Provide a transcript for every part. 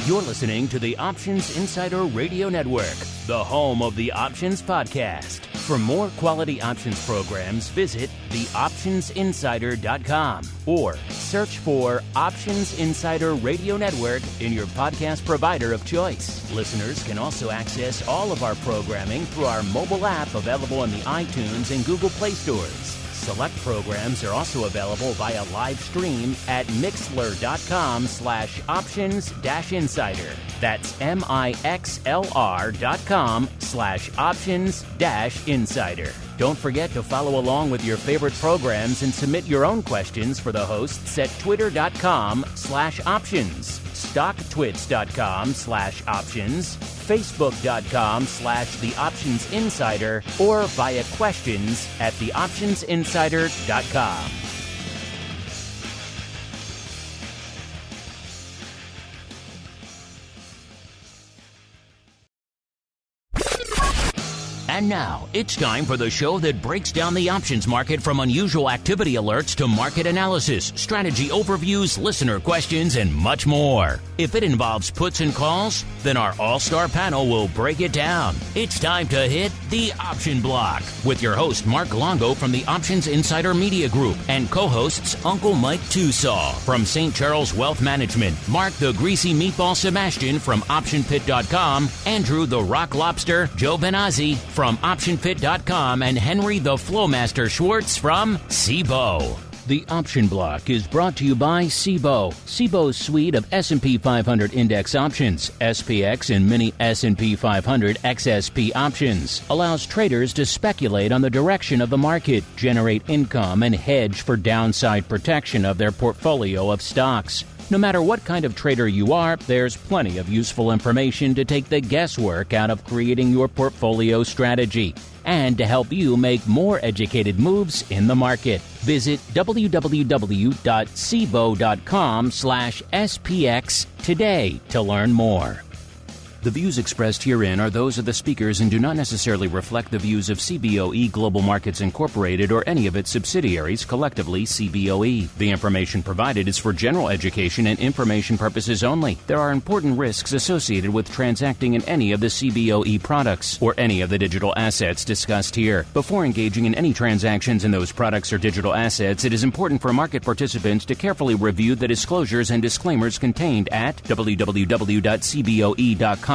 You're listening to the Options Insider Radio Network, the home of the Options Podcast. For more quality options programs, visit theoptionsinsider.com or search for Options Insider Radio Network in your podcast provider of choice. Listeners can also access all of our programming through our mobile app available in the iTunes and Google Play stores. Select programs are also available via live stream at mixlr.com/options-insider. That's mixlr.com/options-insider. Don't forget to follow along with your favorite programs and submit your own questions for the hosts at twitter.com/options, stocktwits.com/options, facebook.com/theoptionsinsider, or via questions at theoptionsinsider.com. And now, it's time for the show that breaks down the options market from unusual activity alerts to market analysis, strategy overviews, listener questions, and much more. If it involves puts and calls, then our all-star panel will break it down. It's time to hit the Option Block with your host, Mark Longo from the Options Insider Media Group, and co-hosts Uncle Mike Tosaw from St. Charles Wealth Management, Mark the Greasy Meatball Sebastian from OptionPit.com, Andrew the Rock Lobster, Joe Benazzi from OptionPit.com, and Henry the Flowmaster Schwartz from Cboe. The Option Block is brought to you by Cboe. Cboe's suite of S&P 500 index options, SPX and mini S&P 500 XSP options, allows traders to speculate on the direction of the market, generate income, and hedge for downside protection of their portfolio of stocks. No matter what kind of trader you are, there's plenty of useful information to take the guesswork out of creating your portfolio strategy and to help you make more educated moves in the market. Visit www.cboe.com/SPX today to learn more. The views expressed herein are those of the speakers and do not necessarily reflect the views of Cboe Global Markets Incorporated or any of its subsidiaries, collectively Cboe. The information provided is for general education and information purposes only. There are important risks associated with transacting in any of the Cboe products or any of the digital assets discussed here. Before engaging in any transactions in those products or digital assets, it is important for market participants to carefully review the disclosures and disclaimers contained at www.cboe.com/US_disclaimers.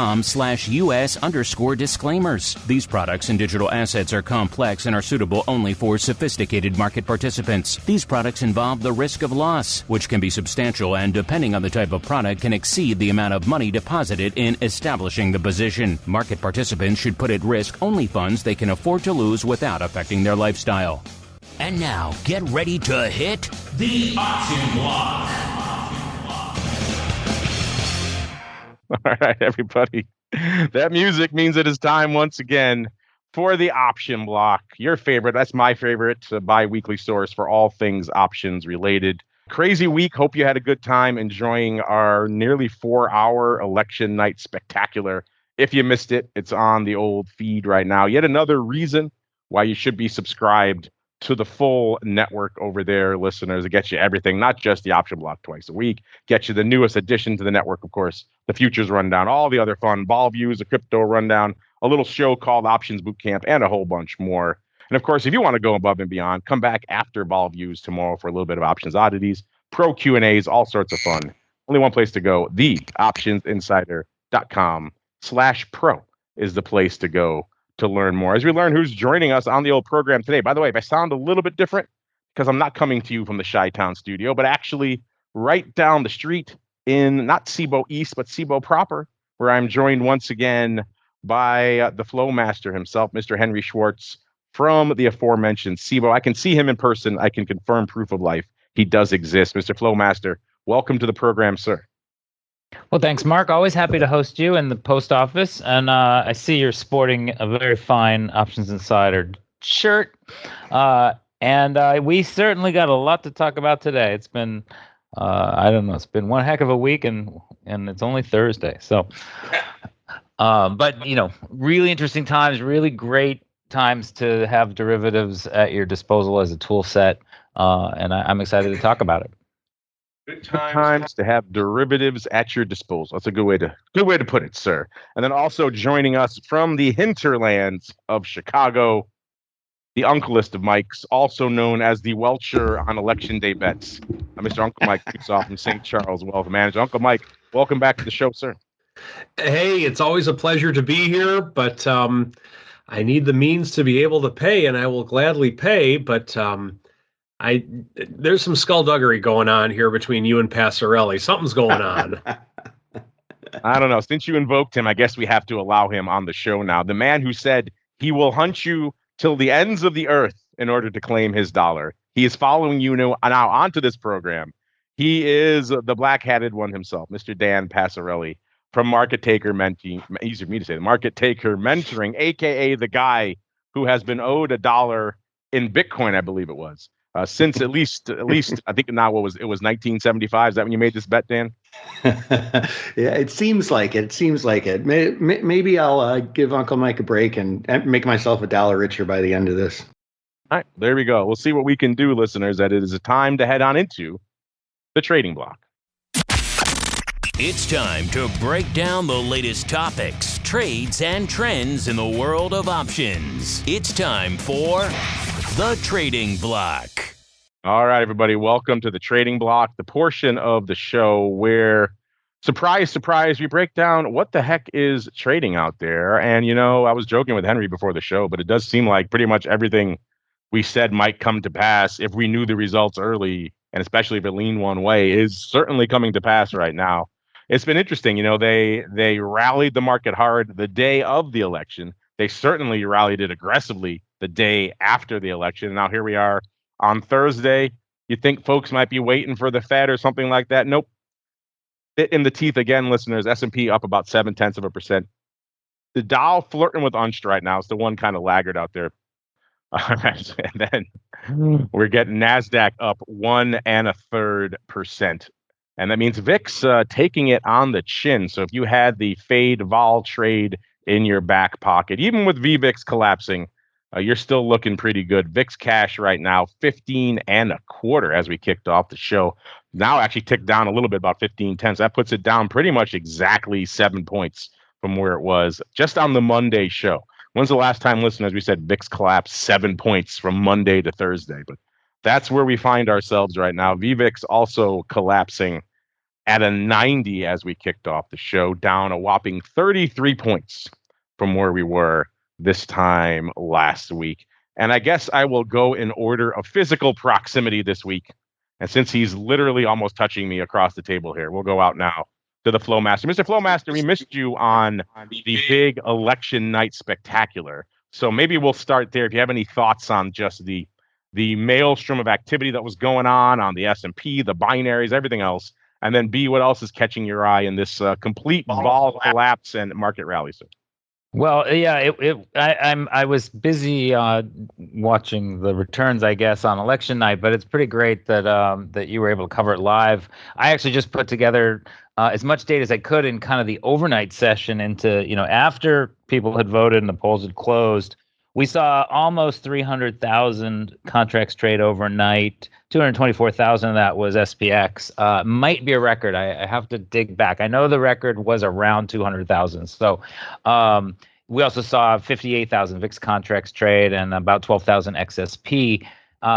These products and digital assets are complex and are suitable only for sophisticated market participants. These products involve the risk of loss, which can be substantial and, depending on the type of product, can exceed the amount of money deposited in establishing the position. Market participants should put at risk only funds they can afford to lose without affecting their lifestyle. And now, get ready to hit the Option Block. All right, everybody. That music means it is time once again for the Option Block. Your favorite, that's my favorite, bi-weekly source for all things options related. Crazy week. Hope you had a good time enjoying our nearly 4-hour election night spectacular. If you missed it, it's on the old feed right now. Yet another reason why you should be subscribed to the full network over there, listeners. It gets you everything, not just the Option Block twice a week. Gets you the newest addition to the network, of course, the futures rundown, all the other fun ball views, a crypto rundown, a little show called Options Bootcamp, and a whole bunch more. And of course, if you want to go above and beyond, come back after ball views tomorrow for a little bit of options oddities, pro Q&As, all sorts of fun. Only one place to go. theoptionsinsider.com/pro is the place to go to learn more. As we learn who's joining us on the old program today. By the way, if I sound a little bit different, because I'm not coming to you from the Chi-Town studio, but actually right down the street in not Cboe East, but Cboe proper, where I'm joined once again by the Flowmaster himself, Mr. Henry Schwartz from the aforementioned Cboe. I can see him in person. I can confirm proof of life. He does exist. Mr. Flowmaster, welcome to the program, sir. Well, thanks, Mark. Always happy to host you in the post office. And I see you're sporting a very fine Options Insider shirt. And we certainly got a lot to talk about today. It's been, I don't know, it's been one heck of a week, and it's only Thursday. So, but, you know, really interesting times, really great times to have derivatives at your disposal as a tool set. And I'm excited to talk about it. Good times to have derivatives at your disposal. That's a good way to put it, sir. And then also joining us from the hinterlands of Chicago, the uncleist of Mike's, also known as the Welcher on election day bets, Mr. Uncle Mike Tosaw from St. Charles Wealth Manager. Uncle Mike, welcome back to the show, sir. Hey, it's always a pleasure to be here, but I need the means to be able to pay, and I will gladly pay. But there's some skullduggery going on here between you and Passarelli. Something's going on. I don't know. Since you invoked him, I guess we have to allow him on the show now. The man who said he will hunt you till the ends of the earth in order to claim his dollar. He is following you now onto this program. He is the black-hatted one himself, Mr. Dan Passarelli from Market Taker Mentoring. Easier for me to say, the Market Taker Mentoring, aka the guy who has been owed $1 in Bitcoin, I believe it was. Since at least I think now it was 1975. Is that when you made this bet, Dan? Yeah, it seems like it. Maybe I'll give Uncle Mike a break and make myself $1 richer by the end of this. All right, there we go. We'll see what we can do, listeners. That it is a time to head on into the trading block. It's time to break down the latest topics, trades, and trends in the world of options. It's time for the Trading Block. All right, everybody, welcome to the Trading Block, the portion of the show where, surprise, surprise, we break down what the heck is trading out there. And, you know, I was joking with Henry before the show, but it does seem like pretty much everything we said might come to pass if we knew the results early, and especially if it leaned one way, is certainly coming to pass right now. It's been interesting. You know, they rallied the market hard the day of the election. They certainly rallied it aggressively the day after the election. And now here we are on Thursday. You think folks might be waiting for the Fed or something like that? Nope. Bit in the teeth again, listeners. S&P up about 0.7%. The Dow flirting with unched right now. It's the one kind of laggard out there. All right. And then we're getting NASDAQ up 1.33%. And that means VIX taking it on the chin. So if you had the fade vol trade in your back pocket, even with VVIX collapsing, you're still looking pretty good. VIX cash right now, 15.25 as we kicked off the show. Now actually ticked down a little bit, about 15.10. So that puts it down pretty much exactly 7 points from where it was just on the Monday show. When's the last time, listeners, we said VIX collapsed 7 points from Monday to Thursday? But that's where we find ourselves right now. VVIX also collapsing at a 90 as we kicked off the show, down a whopping 33 points from where we were this time last week. And I guess I will go in order of physical proximity this week. And since he's literally almost touching me across the table here, we'll go out now to the Flowmaster. Mr. Flowmaster, we missed you on the big election night spectacular. So maybe we'll start there. If you have any thoughts on just the maelstrom of activity that was going on the S&P, the binaries, everything else. And then B, what else is catching your eye in this complete vol collapse and market rally, sir? Well, yeah, I was busy watching the returns, I guess, on election night, but it's pretty great that that you were able to cover it live. I actually just put together as much data as I could in kind of the overnight session into, you know, after people had voted and the polls had closed. We saw almost 300,000 contracts trade overnight. 224,000 of that was SPX. Might be a record. I have to dig back. I know the record was around 200,000. So we also saw 58,000 VIX contracts trade and about 12,000 XSP.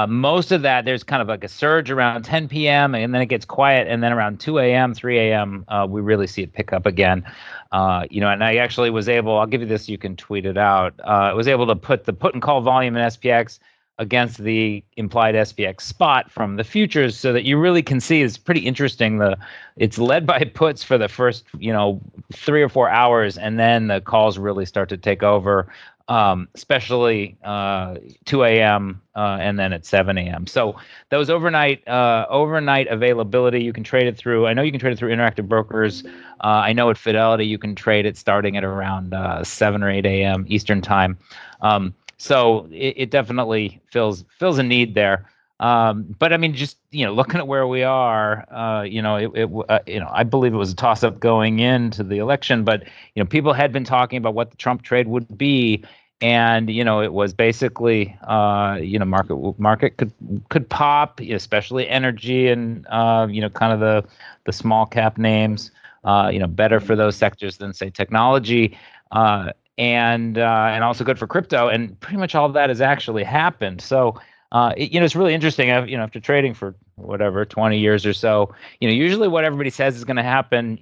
Most of that, there's kind of like a surge around 10 p.m. and then it gets quiet. And then around 2 a.m., 3 a.m., we really see it pick up again. You know, and I actually was able, I'll give you this, you can tweet it out. I was able to put the put and call volume in SPX against the implied SPX spot from the futures so that you really can see it's pretty interesting. It's led by puts for the first, 3 or 4 hours, and then the calls really start to take over, especially 2 a.m. And then at 7 a.m. So those overnight availability, you can trade it through. I know you can trade it through Interactive Brokers. I know at Fidelity you can trade it starting at around 7 or 8 a.m. Eastern time. So it definitely fills a need there. But I mean, just looking at where we are, I believe it was a toss-up going into the election. But people had been talking about what the Trump trade would be, and it was basically market could pop, especially energy and kind of the small cap names, better for those sectors than say technology, and also good for crypto, and pretty much all of that has actually happened. So it's really interesting. After trading for whatever 20 years or so, usually what everybody says is going to happen,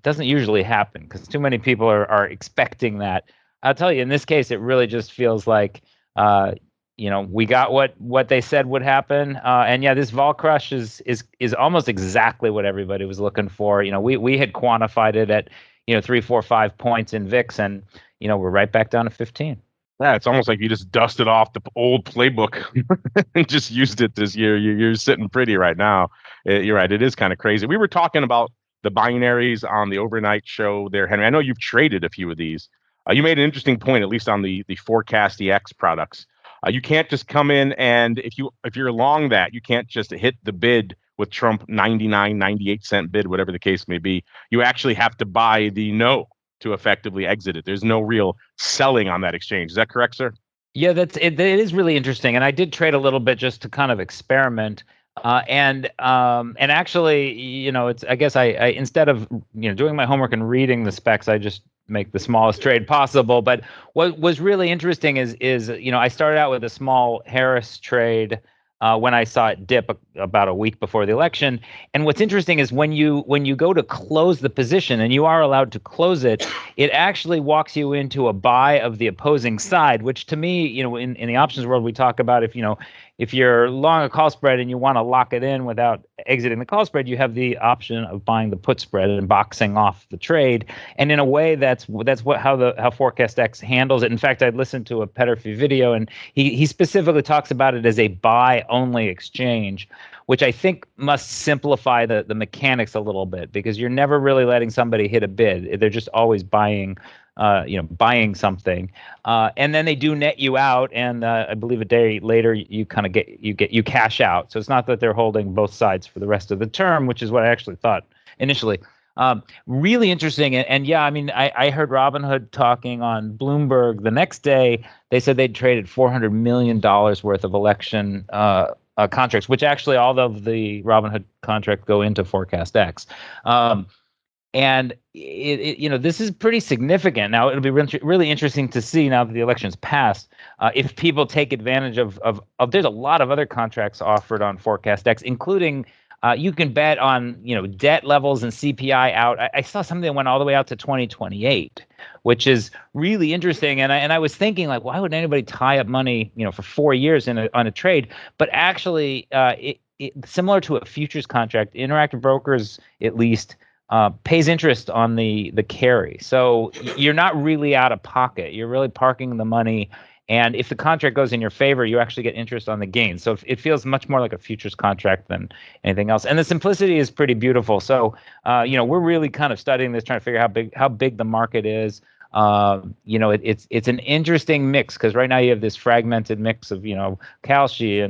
doesn't usually happen because too many people are expecting that. I'll tell you, in this case, it really just feels like, we got what they said would happen. And yeah, this vol crush is almost exactly what everybody was looking for. We had quantified it at, 3, 4, 5 points in VIX, and, we're right back down to 15. Yeah, it's almost like you just dusted off the old playbook and just used it this year. You're sitting pretty right now. You're right. It is kind of crazy. We were talking about the binaries on the overnight show there, Henry. I know you've traded a few of these. You made an interesting point, at least on the Forecast EX products. You can't just come in and if you're long that, you can't just hit the bid with Trump 99, 98 cent bid, whatever the case may be. You actually have to buy the no to effectively exit it. There's no real selling on that exchange. Is that correct, sir? Yeah, it is really interesting. And I did trade a little bit just to kind of experiment. And actually, it's, I guess I instead of, doing my homework and reading the specs, I just make the smallest trade possible. But what was really interesting is I started out with a small Harris trade when I saw it dip about a week before the election. And what's interesting is when you go to close the position, and you are allowed to close it, it actually walks you into a buy of the opposing side, which to me, in the options world, we talk about if you're long a call spread and you want to lock it in without exiting the call spread, you have the option of buying the put spread and boxing off the trade. And in a way, that's how Forecast X handles it. In fact, I listened to a Petterfee video, and he specifically talks about it as a buy only exchange, which I think must simplify the mechanics a little bit, because you're never really letting somebody hit a bid. They're just always buying something, and then they do net you out, and I believe a day later you kind of you cash out. So it's not that they're holding both sides for the rest of the term, which is what I actually thought initially. Really interesting, and yeah, I mean, I heard Robinhood talking on Bloomberg the next day. They said they'd traded $400 million worth of election contracts, which actually all of the Robinhood contracts go into Forecast X. And this is pretty significant. Now, it'll be really interesting to see, now that the election's passed, if people take advantage of there's a lot of other contracts offered on Forecast X, including you can bet on debt levels and CPI out. I saw something that went all the way out to 2028, which is really interesting. And I was thinking, like, why would anybody tie up money for 4 years on a trade? But actually, similar to a futures contract, Interactive Brokers at least pays interest on the carry. So you're not really out of pocket. You're really parking the money. And if the contract goes in your favor, you actually get interest on the gain. So it feels much more like a futures contract than anything else. And the simplicity is pretty beautiful. So, we're really kind of studying this, trying to figure out how big the market is. It's an interesting mix, because right now you have this fragmented mix of, Kalshi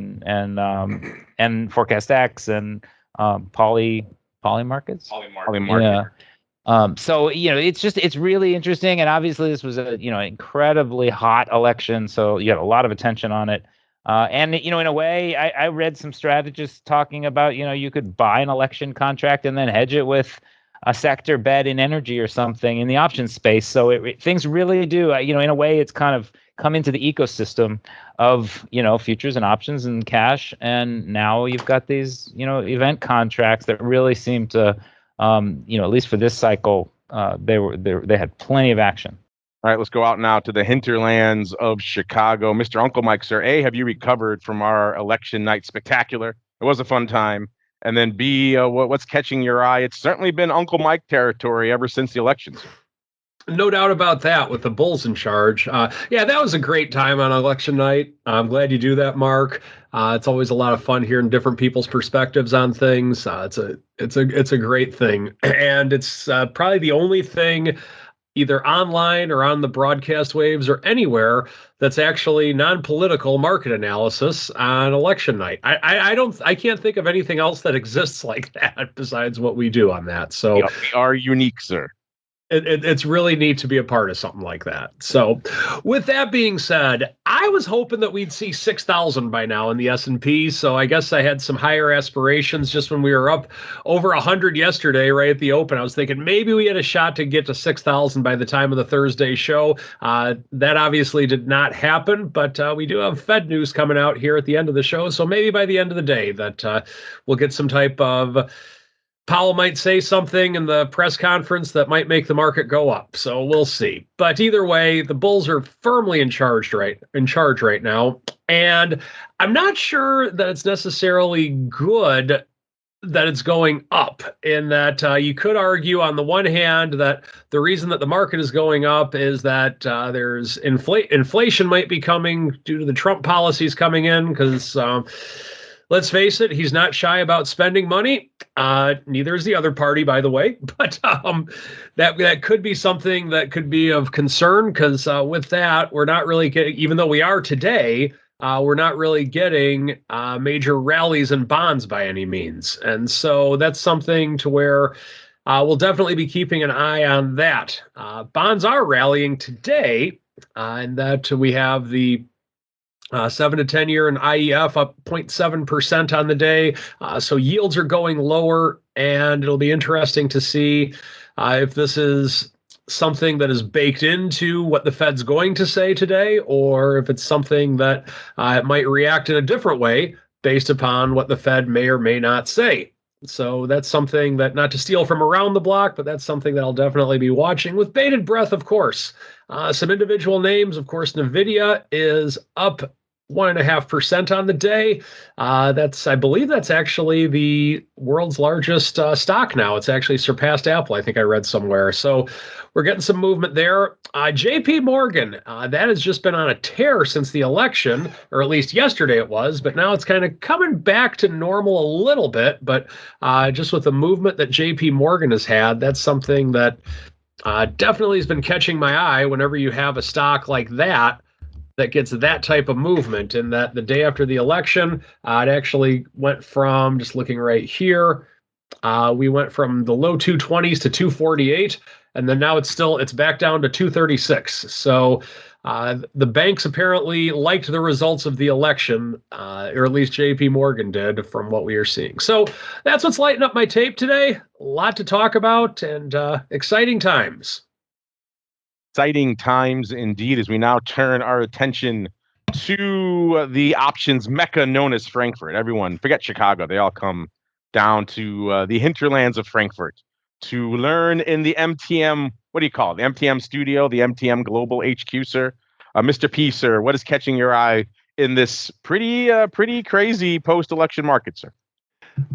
and Forecast X and poly markets. Poly market. Yeah. So it's really interesting, and obviously this was a incredibly hot election, so you had a lot of attention on it. And in a way, I read some strategists talking about you could buy an election contract and then hedge it with a sector bet in energy or something in the options space. So things really do, in a way, it's kind of come into the ecosystem of futures and options and cash, and now you've got these event contracts that really seem to. At least for this cycle, they had plenty of action. All right, let's go out now to the hinterlands of Chicago. Mr. Uncle Mike, sir, A, have you recovered from our election night spectacular? It was a fun time. And then B, what's catching your eye? It's certainly been Uncle Mike territory ever since the elections. No doubt about that, with the Bulls in charge. Yeah, that was a great time on election night. I'm glad you do that, Mark. It's always a lot of fun hearing different people's perspectives on things. It's a great thing, and it's probably the only thing, either online or on the broadcast waves or anywhere, that's actually non-political market analysis on election night. I can't think of anything else that exists like that besides what we do on that. So we are unique, sir. it's really neat to be a part of something like that. So with that being said, I was hoping that we'd see 6,000 by now in the S&P. So I guess I had some higher aspirations just when we were up over 100 yesterday, right at the open. I was thinking maybe we had a shot to get to 6,000 by the time of the Thursday show. That obviously did not happen, but we do have Fed news coming out here at the end of the show. So maybe by the end of the day that we'll get some type of Powell might say something in the press conference that might make the market go up. So we'll see. But either way, the bulls are firmly in charge right now. And I'm not sure that it's necessarily good that it's going up, in that you could argue on the one hand that the reason that the market is going up is that there's inflation might be coming due to the Trump policies coming in, because let's face it, he's not shy about spending money. Neither is the other party, by the way. But that could be something that could be of concern, because with that, we're not really getting, even though we are today, we're not really getting major rallies in bonds by any means. And so that's something to where we'll definitely be keeping an eye on that. Bonds are rallying today, and that we have the 7 to 10 year and IEF up 0.7% on the day. So yields are going lower, and it'll be interesting to see if this is something that is baked into what the Fed's going to say today, or if it's something that it might react in a different way based upon what the Fed may or may not say. So that's something that, not to steal from around the block, but that's something that I'll definitely be watching with bated breath, of course. Some individual names, of course, NVIDIA is up 1.5% on the day. I believe that's actually the world's largest stock now. It's actually surpassed Apple, I think I read somewhere. So we're getting some movement there. JP Morgan, that has just been on a tear since the election, or at least yesterday it was, but now it's kind of coming back to normal a little bit. But just with the movement that JP Morgan has had, that's something that definitely has been catching my eye whenever you have a stock like that gets that type of movement. And that the day after the election, it actually went from, just looking right here, we went from the low 220s to 248, and then now it's back down to 236. So the banks apparently liked the results of the election, or at least JP Morgan did, from what we are seeing. So that's what's lighting up my tape today. A lot to talk about, and exciting times. Exciting times indeed, as we now turn our attention to the options mecca known as Frankfurt. Everyone, forget Chicago. They all come down to the hinterlands of Frankfurt to learn in the MTM, what do you call it? The MTM studio, the MTM Global HQ, sir. Mr. P, sir, what is catching your eye in this pretty crazy post-election market, sir?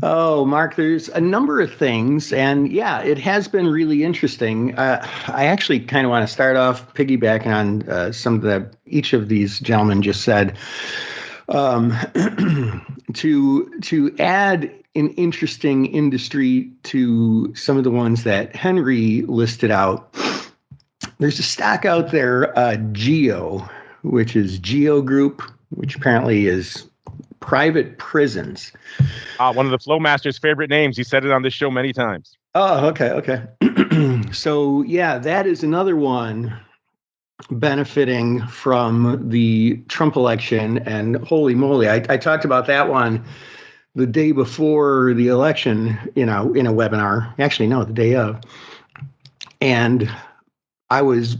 Oh, Mark, there's a number of things, and yeah, it has been really interesting. I actually kind of want to start off piggybacking on some of each of these gentlemen just said. To add an interesting industry to some of the ones that Henry listed out, there's a stock out there, GEO, which is GEO Group, which apparently is private prisons. One of the Flowmaster's favorite names. He said it on this show many times. Oh, okay. So, yeah, that is another one benefiting from the Trump election. And holy moly, I talked about that one the day before the election, in a webinar. Actually, no, the day of. And I was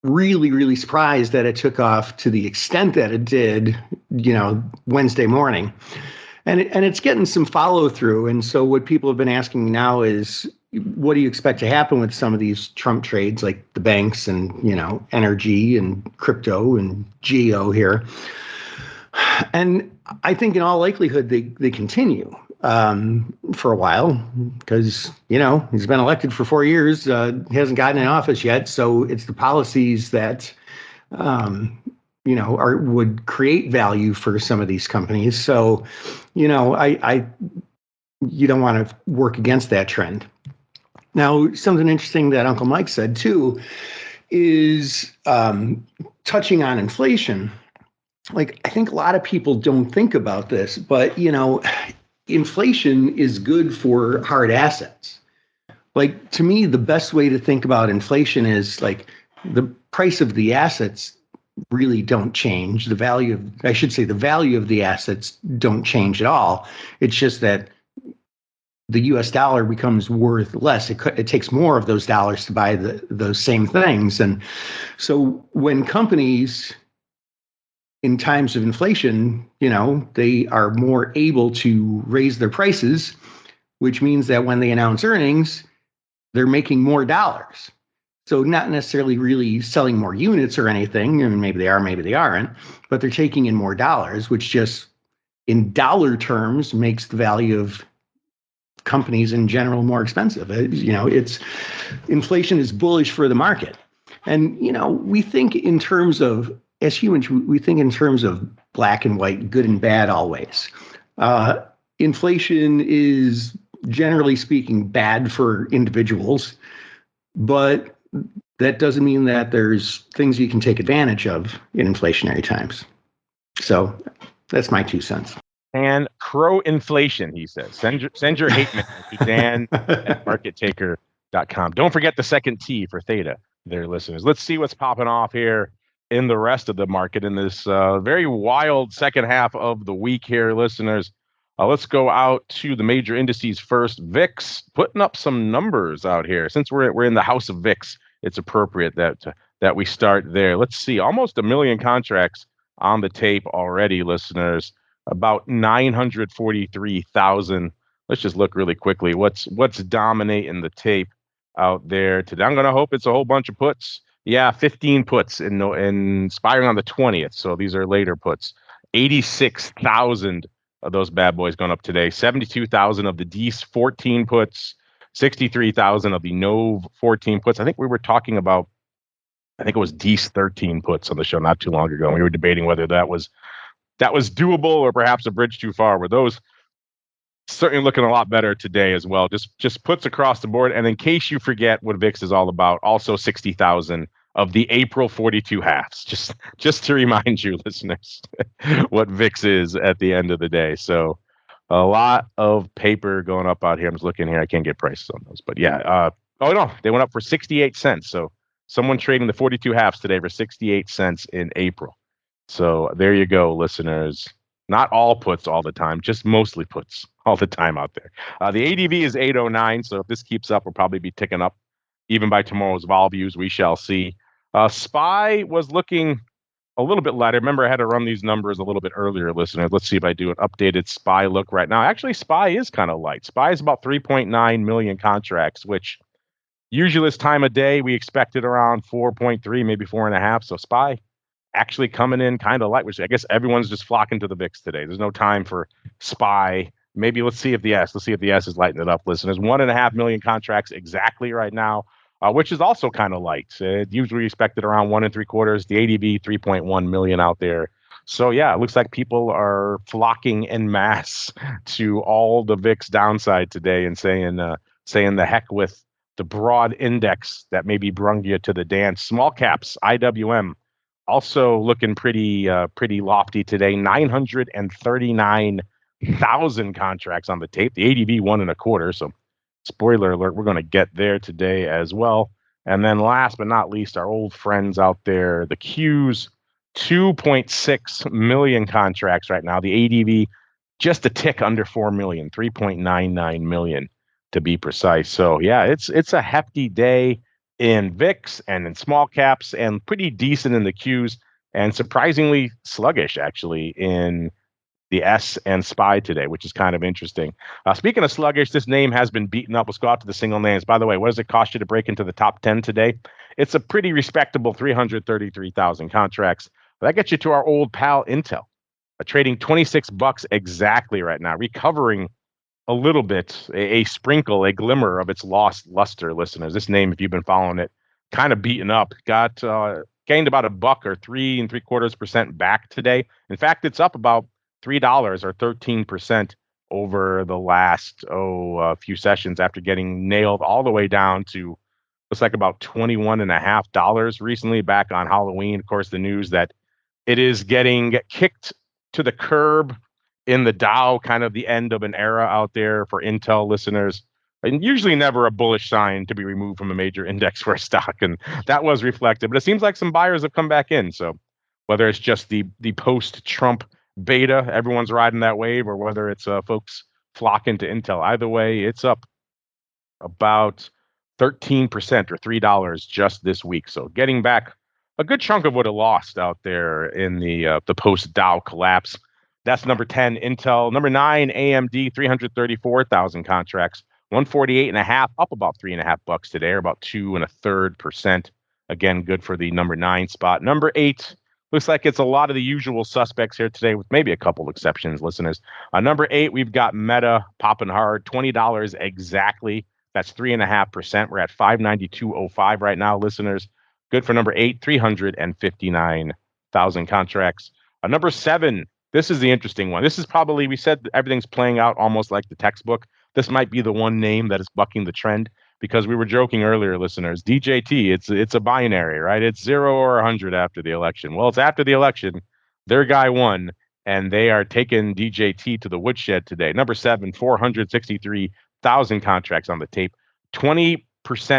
really, really surprised that it took off to the extent that it did, Wednesday morning. And it's getting some follow through. And so what people have been asking me now is, what do you expect to happen with some of these Trump trades, like the banks and, energy and crypto and geo here? And I think in all likelihood, they continue for a while, because, he's been elected for 4 years. He hasn't gotten in office yet. So it's the policies that, would create value for some of these companies. So, you don't want to work against that trend. Now, something interesting that Uncle Mike said too is touching on inflation. Like, I think a lot of people don't think about this, but inflation is good for hard assets. like, to me, the best way to think about inflation is like the price of the assets really don't change. The value of the assets don't change at all. It's just that the US dollar becomes worth less. It takes more of those dollars to buy those same things. And so when companies in times of inflation, they are more able to raise their prices, which means that when they announce earnings, they're making more dollars. So not necessarily really selling more units or anything, and maybe they are, maybe they aren't, but they're taking in more dollars, which just in dollar terms makes the value of companies in general more expensive. It's inflation is bullish for the market. And, we think in terms of, as humans, we think in terms of black and white, good and bad always. Inflation is, generally speaking, bad for individuals, but that doesn't mean that there's things you can take advantage of in inflationary times. So that's my 2 cents. And pro-inflation, he says. Send your hate mail to Dan at markettaker.com. Don't forget the second T for theta there, listeners. Let's see what's popping off here in the rest of the market in this very wild second half of the week here, listeners. Let's go out to the major indices first. VIX putting up some numbers out here. Since we're in the house of VIX, it's appropriate that we start there. Let's see, almost 1 million contracts on the tape already, listeners. About 943,000. Let's just look really quickly. What's dominating the tape out there today? I'm going to hope it's a whole bunch of puts. Yeah, 15 puts in expiring on the 20th. So these are later puts. 86,000 of those bad boys going up today. 72,000 of the DEES 14 puts. 63,000 of the NOV 14 puts. I think we were talking about, I think it was DEES 13 puts on the show not too long ago. And we were debating whether that was doable or perhaps a bridge too far. Were those certainly looking a lot better today as well? Just puts across the board. And in case you forget what VIX is all about, also 60,000 of the April 42 halves. Just to remind you, listeners, what VIX is at the end of the day. So a lot of paper going up out here. I'm just looking here. I can't get prices on those, but yeah. Oh no, they went up for 68 cents. So someone trading the 42 halves today for 68 cents in April. So there you go, listeners. Not all puts all the time, just mostly puts all the time out there. The ADV is 809, so if this keeps up, we'll probably be ticking up even by tomorrow's vol views. We shall see. SPY was looking a little bit lighter. Remember, I had to run these numbers a little bit earlier, listeners. Let's see if I do an updated SPY look right now. Actually, SPY is kind of light. SPY is about 3.9 million contracts, which usually this time of day, we expected around 4.3, maybe 4.5. So SPY actually coming in kind of light, which I guess everyone's just flocking to the VIX today. There's no time for SPY. Maybe let's see if the S is lighting it up, listeners. 1.5 million contracts exactly right now, which is also kind of light. Usually expected around 1 3/4. The ADV 3.1 million out there. So yeah, it looks like people are flocking en masse to all the VIX downside today and saying the heck with the broad index that maybe brung you to the dance. Small caps, IWM, also looking pretty lofty today. 939,000 contracts on the tape. The ADV 1 1/4. So spoiler alert, we're going to get there today as well. And then last but not least, our old friends out there, the Qs, 2.6 million contracts right now. The ADV just a tick under 4 million, 3.99 million to be precise. So yeah, it's a hefty day in VIX and in small caps, and pretty decent in the Qs, and surprisingly sluggish actually in the S and SPY today, which is kind of interesting. Speaking of sluggish, this name has been beaten up. Let's go out to the single names. By the way, what does it cost you to break into the top 10 today? It's a pretty respectable 333,000 contracts. That gets you to our old pal Intel, trading $26 exactly right now, recovering a little bit, a sprinkle, a glimmer of its lost luster, listeners. This name, if you've been following it, kind of beaten up. Got gained about $1 or 3 3/4% back today. In fact, it's up about $3 or 13% over the last few sessions after getting nailed all the way down to looks like about $21.50 recently back on Halloween. Of course, the news that it is getting kicked to the curb in the Dow, kind of the end of an era out there for Intel, listeners. and usually never a bullish sign to be removed from a major index for a stock, and that was reflected. But it seems like some buyers have come back in. So whether it's just the post-Trump beta, everyone's riding that wave, or whether it's folks flocking to Intel, either way, it's up about 13% or $3 just this week. So getting back a good chunk of what it lost out there in the post Dow collapse. That's number 10, Intel. Number 9, AMD, 334,000 contracts, 148.5, up about $3.50 today, or about 2.33%. Again, good for the number 9 spot. Number 8, looks like it's a lot of the usual suspects here today, with maybe a couple exceptions, listeners. Number 8, we've got Meta popping hard, $20 exactly. That's 3.5%. We're at 592.05 right now, listeners. Good for number 8, 359,000 contracts. Number 7, this is the interesting one. This is probably, we said everything's playing out almost like the textbook. This might be the one name that is bucking the trend, because we were joking earlier, listeners. DJT, it's a binary, right? It's 0 or 100 after the election. Well, it's after the election. Their guy won, and they are taking DJT to the woodshed today. Number 7, 463,000 contracts on the tape, 20%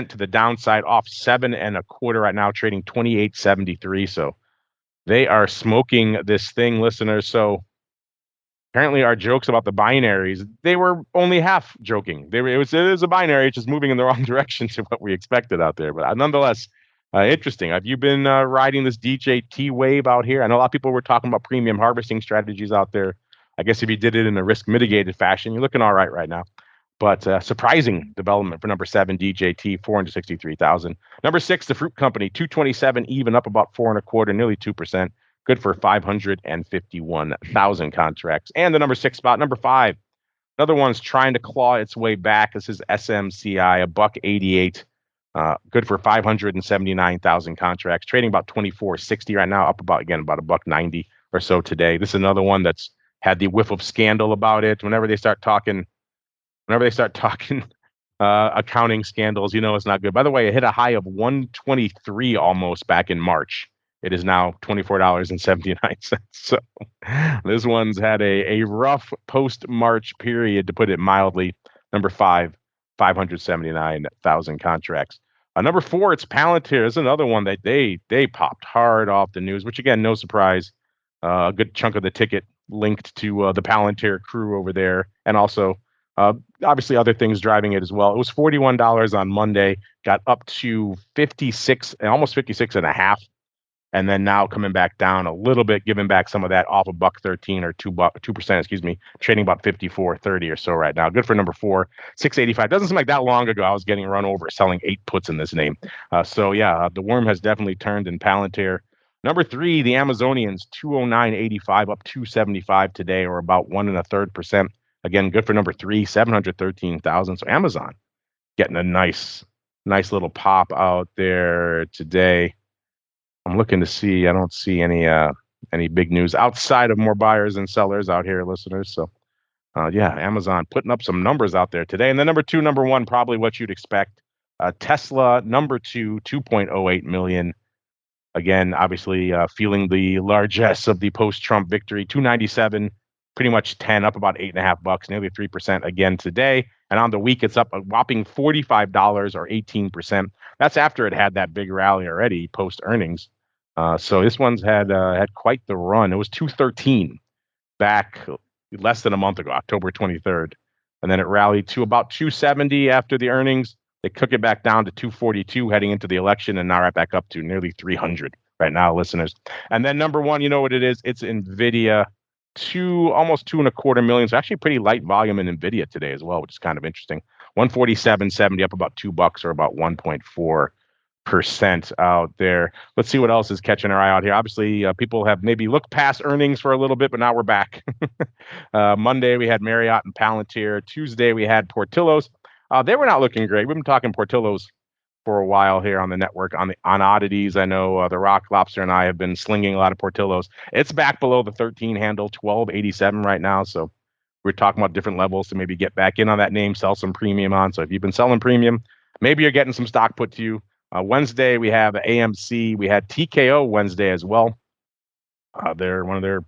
to the downside, off 7.25 right now, trading 28.73. So they are smoking this thing, listeners. So apparently our jokes about the binaries, they were only half joking. It was a binary, it's just moving in the wrong direction to what we expected out there. But nonetheless, interesting. Have you been riding this DJT wave out here? I know a lot of people were talking about premium harvesting strategies out there. I guess if you did it in a risk mitigated fashion, you're looking all right now. But surprising development for number 7, DJT, 463,000. Number 6, the Fruit Company, 227 even, up about 4.25, nearly 2%. Good for 551,000 contracts. And the number 6 spot, number 5, another one's trying to claw its way back. This is SMCI, $1.88. Good for 579,000 contracts, trading about 24.60 right now, up about $1.90 or so today. This is another one that's had the whiff of scandal about it. Whenever they start talking accounting scandals, it's not good. By the way, it hit a high of 123 almost back in March. It is now $24.79. So this one's had a rough post-March period, to put it mildly. Number 5, 579,000 contracts. Number 4, it's Palantir. This is another one that they popped hard off the news, which again, no surprise. A good chunk of the ticket linked to the Palantir crew over there, and also obviously other things driving it as well. It was $41 on Monday, got up to 56, almost 56.5. And then now coming back down a little bit, giving back some of that off of $1.13 or 2%, excuse me, trading about 54.30 or so right now. Good for number 4, 685. Doesn't seem like that long ago I was getting run over selling 8 puts in this name. So yeah, the worm has definitely turned in Palantir. Number 3, the Amazonians, 209.85, up 275 today, or about 1.33%. Again, good for number 3, 713,000. So Amazon getting a nice little pop out there today. I'm looking to see. I don't see any big news outside of more buyers and sellers out here, listeners. So, yeah, Amazon putting up some numbers out there today. And then number 2, number 1, probably what you'd expect. Tesla, number 2, 2.08 million. Again, obviously feeling the largesse of the post-Trump victory. 297, pretty much 10, up about $8.50, nearly 3% again today. And on the week, it's up a whopping $45 or 18%. That's after it had that big rally already post earnings. So this one's had quite the run. It was 213 back less than a month ago, October 23rd, and then it rallied to about 270 after the earnings. They took it back down to 242 heading into the election, and now right back up to nearly 300 right now, listeners. And then number 1, you know what it is? It's Nvidia. Almost 2.25 million. So actually pretty light volume in Nvidia today as well, which is kind of interesting. 147.70, up about $2 or about 1.4% out there. Let's see what else is catching our eye out here. Obviously, people have maybe looked past earnings for a little bit, but now we're back. Monday we had Marriott and Palantir. Tuesday we had Portillo's. They were not looking great. We've been talking Portillo's for a while here on the network on oddities. I know the Rock Lobster and I have been slinging a lot of Portillo's. It's back below the 13 handle, 12.87 right now. So we're talking about different levels to maybe get back in on that name, sell some premium on. So if you've been selling premium, maybe you're getting some stock put to you. Wednesday we have AMC. We had TKO Wednesday as well. They're one of their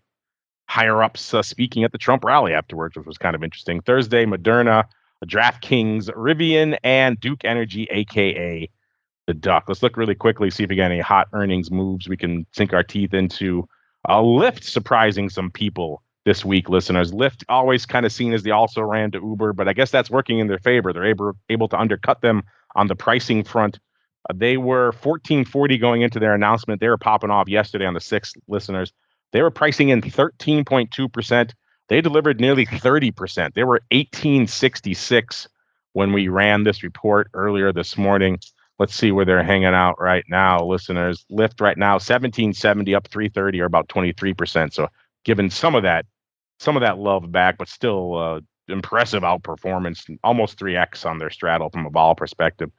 higher ups speaking at the Trump rally afterwards, which was kind of interesting. Thursday, Moderna. DraftKings, Rivian, and Duke Energy, aka the Duck. Let's look really quickly, see if we got any hot earnings moves we can sink our teeth into. Lyft surprising some people this week, listeners. Lyft always kind of seen as the also ran to Uber, but I guess that's working in their favor. They're able to undercut them on the pricing front. They were 1440 going into their announcement. They were popping off yesterday on the 6th, listeners. They were pricing in 13.2%. They delivered nearly 30%. They were 1866 when we ran this report earlier this morning. Let's see where they're hanging out right now, listeners. Lyft right now, 1770 up 330 or about 23%. So given some of that love back, but still impressive outperformance, almost 3x on their straddle from a vol perspective.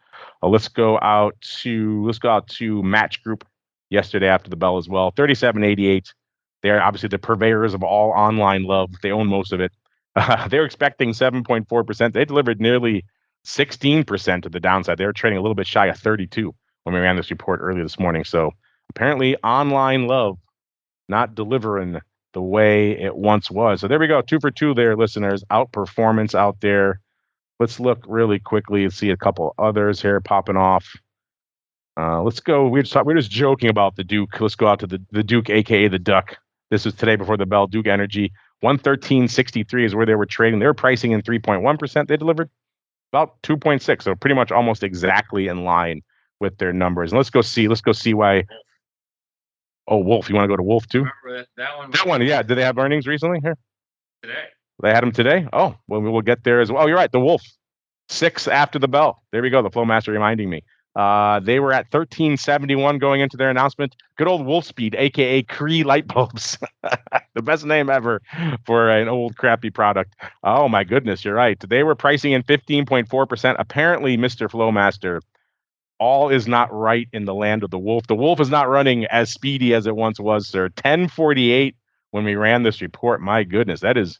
Let's go out to Match Group yesterday after the bell as well. 3788. They're obviously the purveyors of all online love. They own most of it. They're expecting 7.4%. They delivered nearly 16% to the downside. They were trading a little bit shy of 32 when we ran this report earlier this morning. So apparently online love not delivering the way it once was. So there we go. 2 for 2 there, listeners. Outperformance out there. Let's look really quickly and see a couple others here popping off. Let's go. We're just joking about the Duke. Let's go out to the Duke, aka the Duck. This is today before the bell. Duke Energy 113.63 is where they were trading. They were pricing in 3.1%. They delivered about 2.6. So pretty much almost exactly in line with their numbers. And let's go see why. Oh, Wolf. You want to go to Wolf too? Remember that one? That one, yeah. Did they have earnings recently here? Today. They had them today? Oh, well, we will get there as well. Oh, you're right. The Wolf. 6 after the bell. There we go. The Flowmaster reminding me. They were at 1371 going into their announcement. Good old Wolf Speed, aka Cree light bulbs. The best name ever for an old crappy product. Oh my goodness, you're right. They were pricing in 15.4%. Apparently, Mr. Flowmaster, all is not right in the land of the Wolf. The Wolf is not running as speedy as it once was, sir. 1048 when we ran this report. My goodness, that is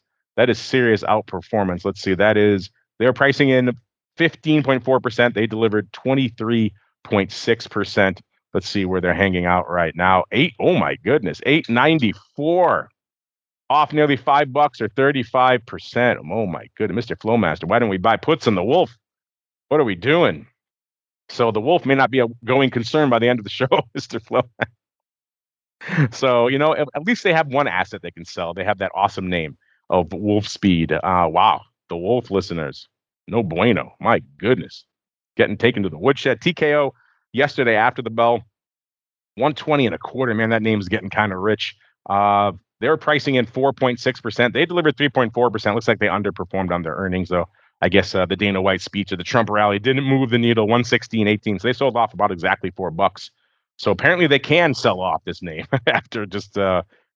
serious outperformance. Let's see. They're pricing in 15.4%. They delivered 23.6%. Let's see where they're hanging out right now. Oh my goodness, 894, off nearly $5 or 35%. Oh my goodness, Mr. Flowmaster, why don't we buy puts on the Wolf? What are we doing? So the Wolf may not be a going concern by the end of the show, Mr. Flowmaster. So at least they have one asset they can sell. They have that awesome name of Wolf Speed. Wow, the Wolf, listeners. No bueno. My goodness. Getting taken to the woodshed. TKO yesterday after the bell. 120.25. Man, that name's getting kind of rich. They were pricing in 4.6%. They delivered 3.4%. Looks like they underperformed on their earnings, though. I guess the Dana White speech of the Trump rally didn't move the needle. 116.18. So they sold off about exactly $4. So apparently they can sell off this name after just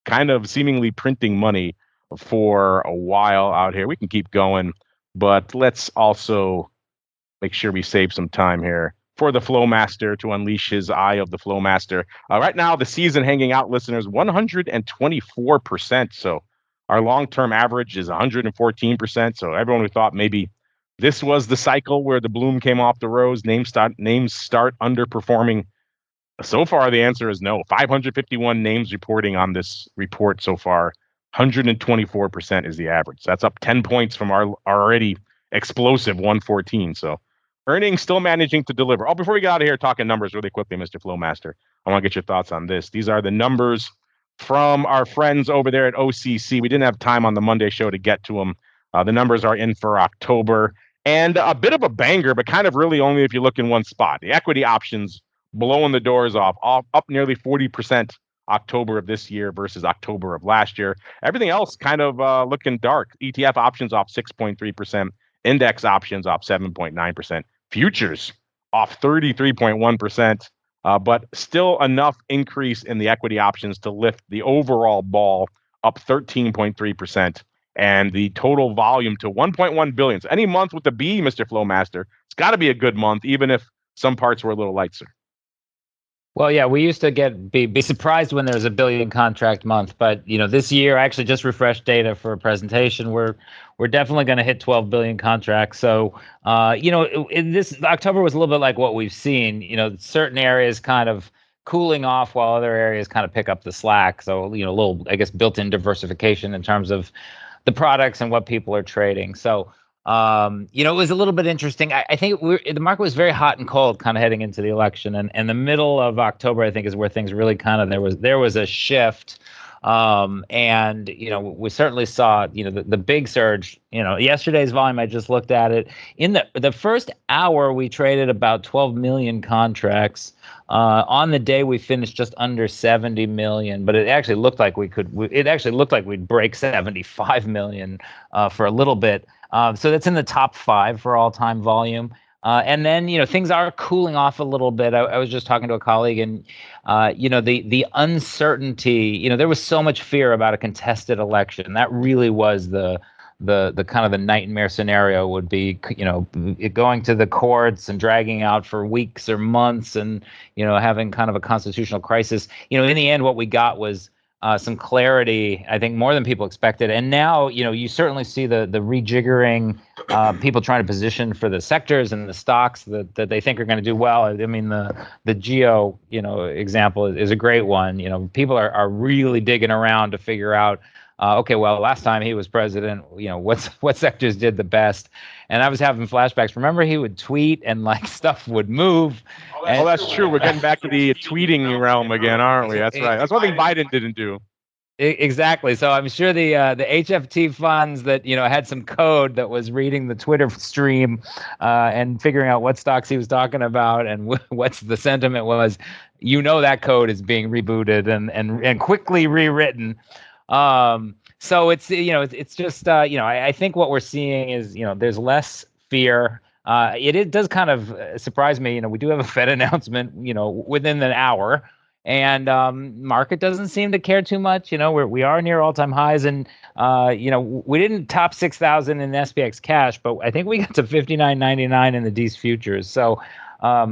kind of seemingly printing money for a while out here. We can keep going. But let's also make sure we save some time here for the Flowmaster to unleash his eye of the Flowmaster. Right now, the season hanging out, listeners, 124%. So our long-term average is 114%. So everyone who thought maybe this was the cycle where the bloom came off the rose, names start underperforming. So far, the answer is no. 551 names reporting on this report so far. 124% is the average. That's up 10 points from our already explosive 114. So earnings still managing to deliver. Oh, before we get out of here talking numbers really quickly, Mr. Flowmaster, I want to get your thoughts on this. These are the numbers from our friends over there at OCC. We didn't have time on the Monday show to get to them. The numbers are in for October. And a bit of a banger, but kind of really only if you look in one spot. The equity options blowing the doors off up nearly 40%. October of this year versus October of last year. Everything else kind of looking dark. ETF options off 6.3%. Index options off 7.9%. Futures off 33.1%. But still enough increase in the equity options to lift the overall ball up 13.3%. And the total volume to 1.1 billion. So any month with the B, Mr. Flowmaster, it's got to be a good month, even if some parts were a little light, sir. Well, yeah, we used to be surprised when there was a billion contract month, but this year I actually just refreshed data for a presentation. We're definitely going to hit 12 billion contracts. So, in this October was a little bit like what we've seen. Certain areas kind of cooling off while other areas kind of pick up the slack. So, a little, I guess, built-in diversification in terms of the products and what people are trading. So, It was a little bit interesting. I think the market was very hot and cold kind of heading into the election, and the middle of October, I think, is where things really kind of there was a shift. And we certainly saw the big surge. Yesterday's volume, I just looked at it. In the first hour, we traded about 12 million contracts. On the day, we finished just under 70 million, but it actually looked like we'd break 75 million for a little bit. So that's in the top 5 for all-time volume. And then, things are cooling off a little bit. I was just talking to a colleague, and the uncertainty. There was so much fear about a contested election. That really was the kind of the nightmare scenario. Would be it going to the courts and dragging out for weeks or months, and having kind of a constitutional crisis. In the end, what we got was some clarity, I think, more than people expected. And now, you certainly see the rejiggering, people trying to position for the sectors and the stocks that they think are going to do well. I mean, the geo, example is a great one. People are really digging around to figure out, okay, well, last time he was president, what sectors did the best? And I was having flashbacks. Remember, he would tweet and stuff would move. Oh, that's true. We're getting back to the tweeting realm again, aren't we? That's right. That's one thing Biden didn't do. Exactly. So I'm sure the HFT funds that had some code that was reading the Twitter stream and figuring out what stocks he was talking about and what's the sentiment was. That code is being rebooted and quickly rewritten. So it's just I think what we're seeing is there's less fear. It does kind of surprise me. We do have a Fed announcement within an hour, and market doesn't seem to care too much. We are near all-time highs, and we didn't top 6,000 in the SPX cash, but I think we got to 59.99 in the D's futures. So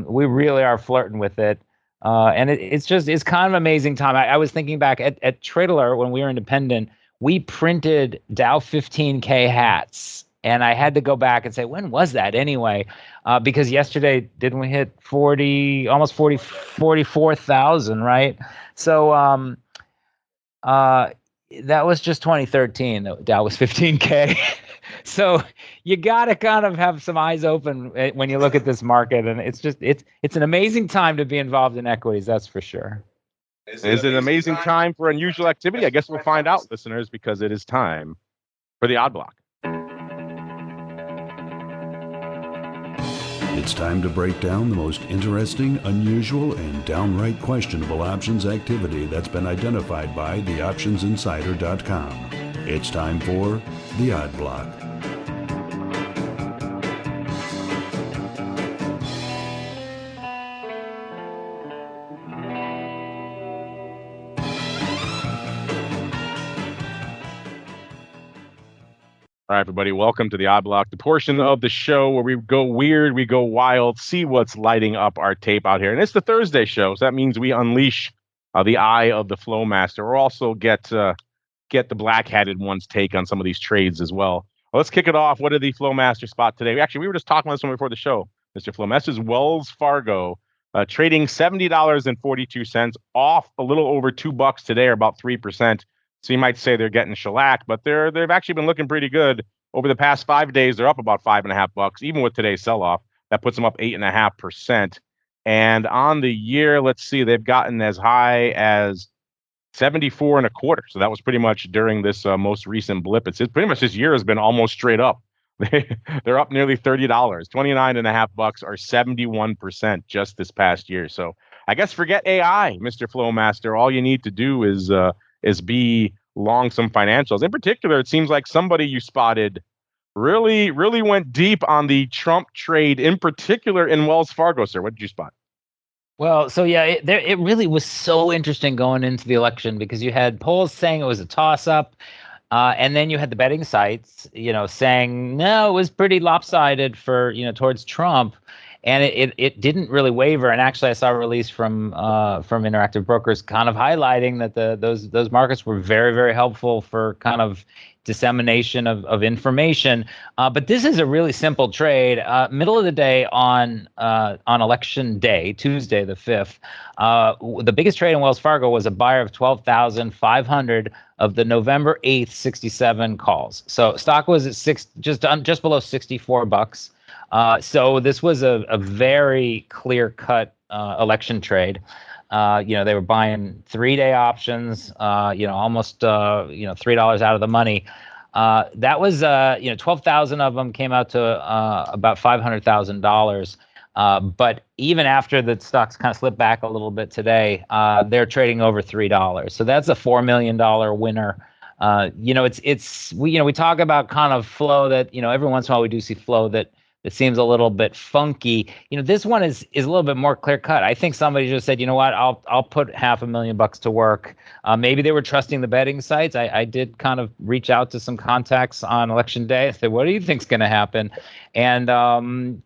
we really are flirting with it. And it's kind of an amazing time. I was thinking back at Trade Alert when we were independent, we printed Dow 15K hats. And I had to go back and say, when was that anyway? Because yesterday, didn't we hit 44,000, right? So that was just 2013. Dow was 15K. So you got to kind of have some eyes open when you look at this market. And it's an amazing time to be involved in equities, that's for sure. Is it an amazing time for unusual activity? I guess we'll find out, listeners, because it is time for the Odd Block. It's time to break down the most interesting, unusual, and downright questionable options activity that's been identified by theoptionsinsider.com. It's time for the Odd Block. All right, everybody, welcome to the Odd Block, the portion of the show where we go weird, we go wild, see what's lighting up our tape out here. And it's the Thursday show, so that means we unleash the eye of the Flowmaster. We'll also get the black-hatted one's take on some of these trades as well. Let's kick it off. What did the Flowmaster spot today? Actually, we were just talking about this one before the show, Mr. Flowmaster's Wells Fargo trading $70.42, off a little over $2 today, or about 3%. So you might say they're getting shellacked, but they've actually been looking pretty good over the past 5 days. They're up about $5.50, even with today's sell-off. That puts them up 8.5%. And on the year, let's see, they've gotten as high as 74.25. So that was pretty much during this most recent blip. It's pretty much this year has been almost straight up. They're up nearly $30, $29.50, or 71% just this past year. So I guess forget AI, Mr. Flowmaster. All you need to do is be long some financials. In particular, it seems like somebody you spotted really went deep on the Trump trade, in particular in Wells Fargo, sir. What did you spot? Well, so yeah, it really was so interesting going into the election, because you had polls saying it was a toss-up, and then you had the betting sites, saying no, it was pretty lopsided for towards Trump. and it didn't really waver. And actually, I saw a release from Interactive Brokers kind of highlighting that those markets were very, very helpful for kind of dissemination of information. But this is a really simple trade. Middle of the day on election day, Tuesday the 5th, the biggest trade in Wells Fargo was a buyer of 12,500 of the November 8th 67 calls. So stock was at just below $64. So this was a very clear-cut election trade. They were buying 3-day options, almost $3 out of the money. That was 12,000 of them came out to about $500,000. But even after the stocks kind of slipped back a little bit today, they're trading over $3. So that's a $4 million winner. We talk about kind of flow that, every once in a while we do see flow that seems a little bit funky. This one is a little bit more clear cut. I think somebody just said, you know what, I'll put $500,000 to work. Maybe they were trusting the betting sites. I did kind of reach out to some contacts on election day. I said, what do you think's going to happen? And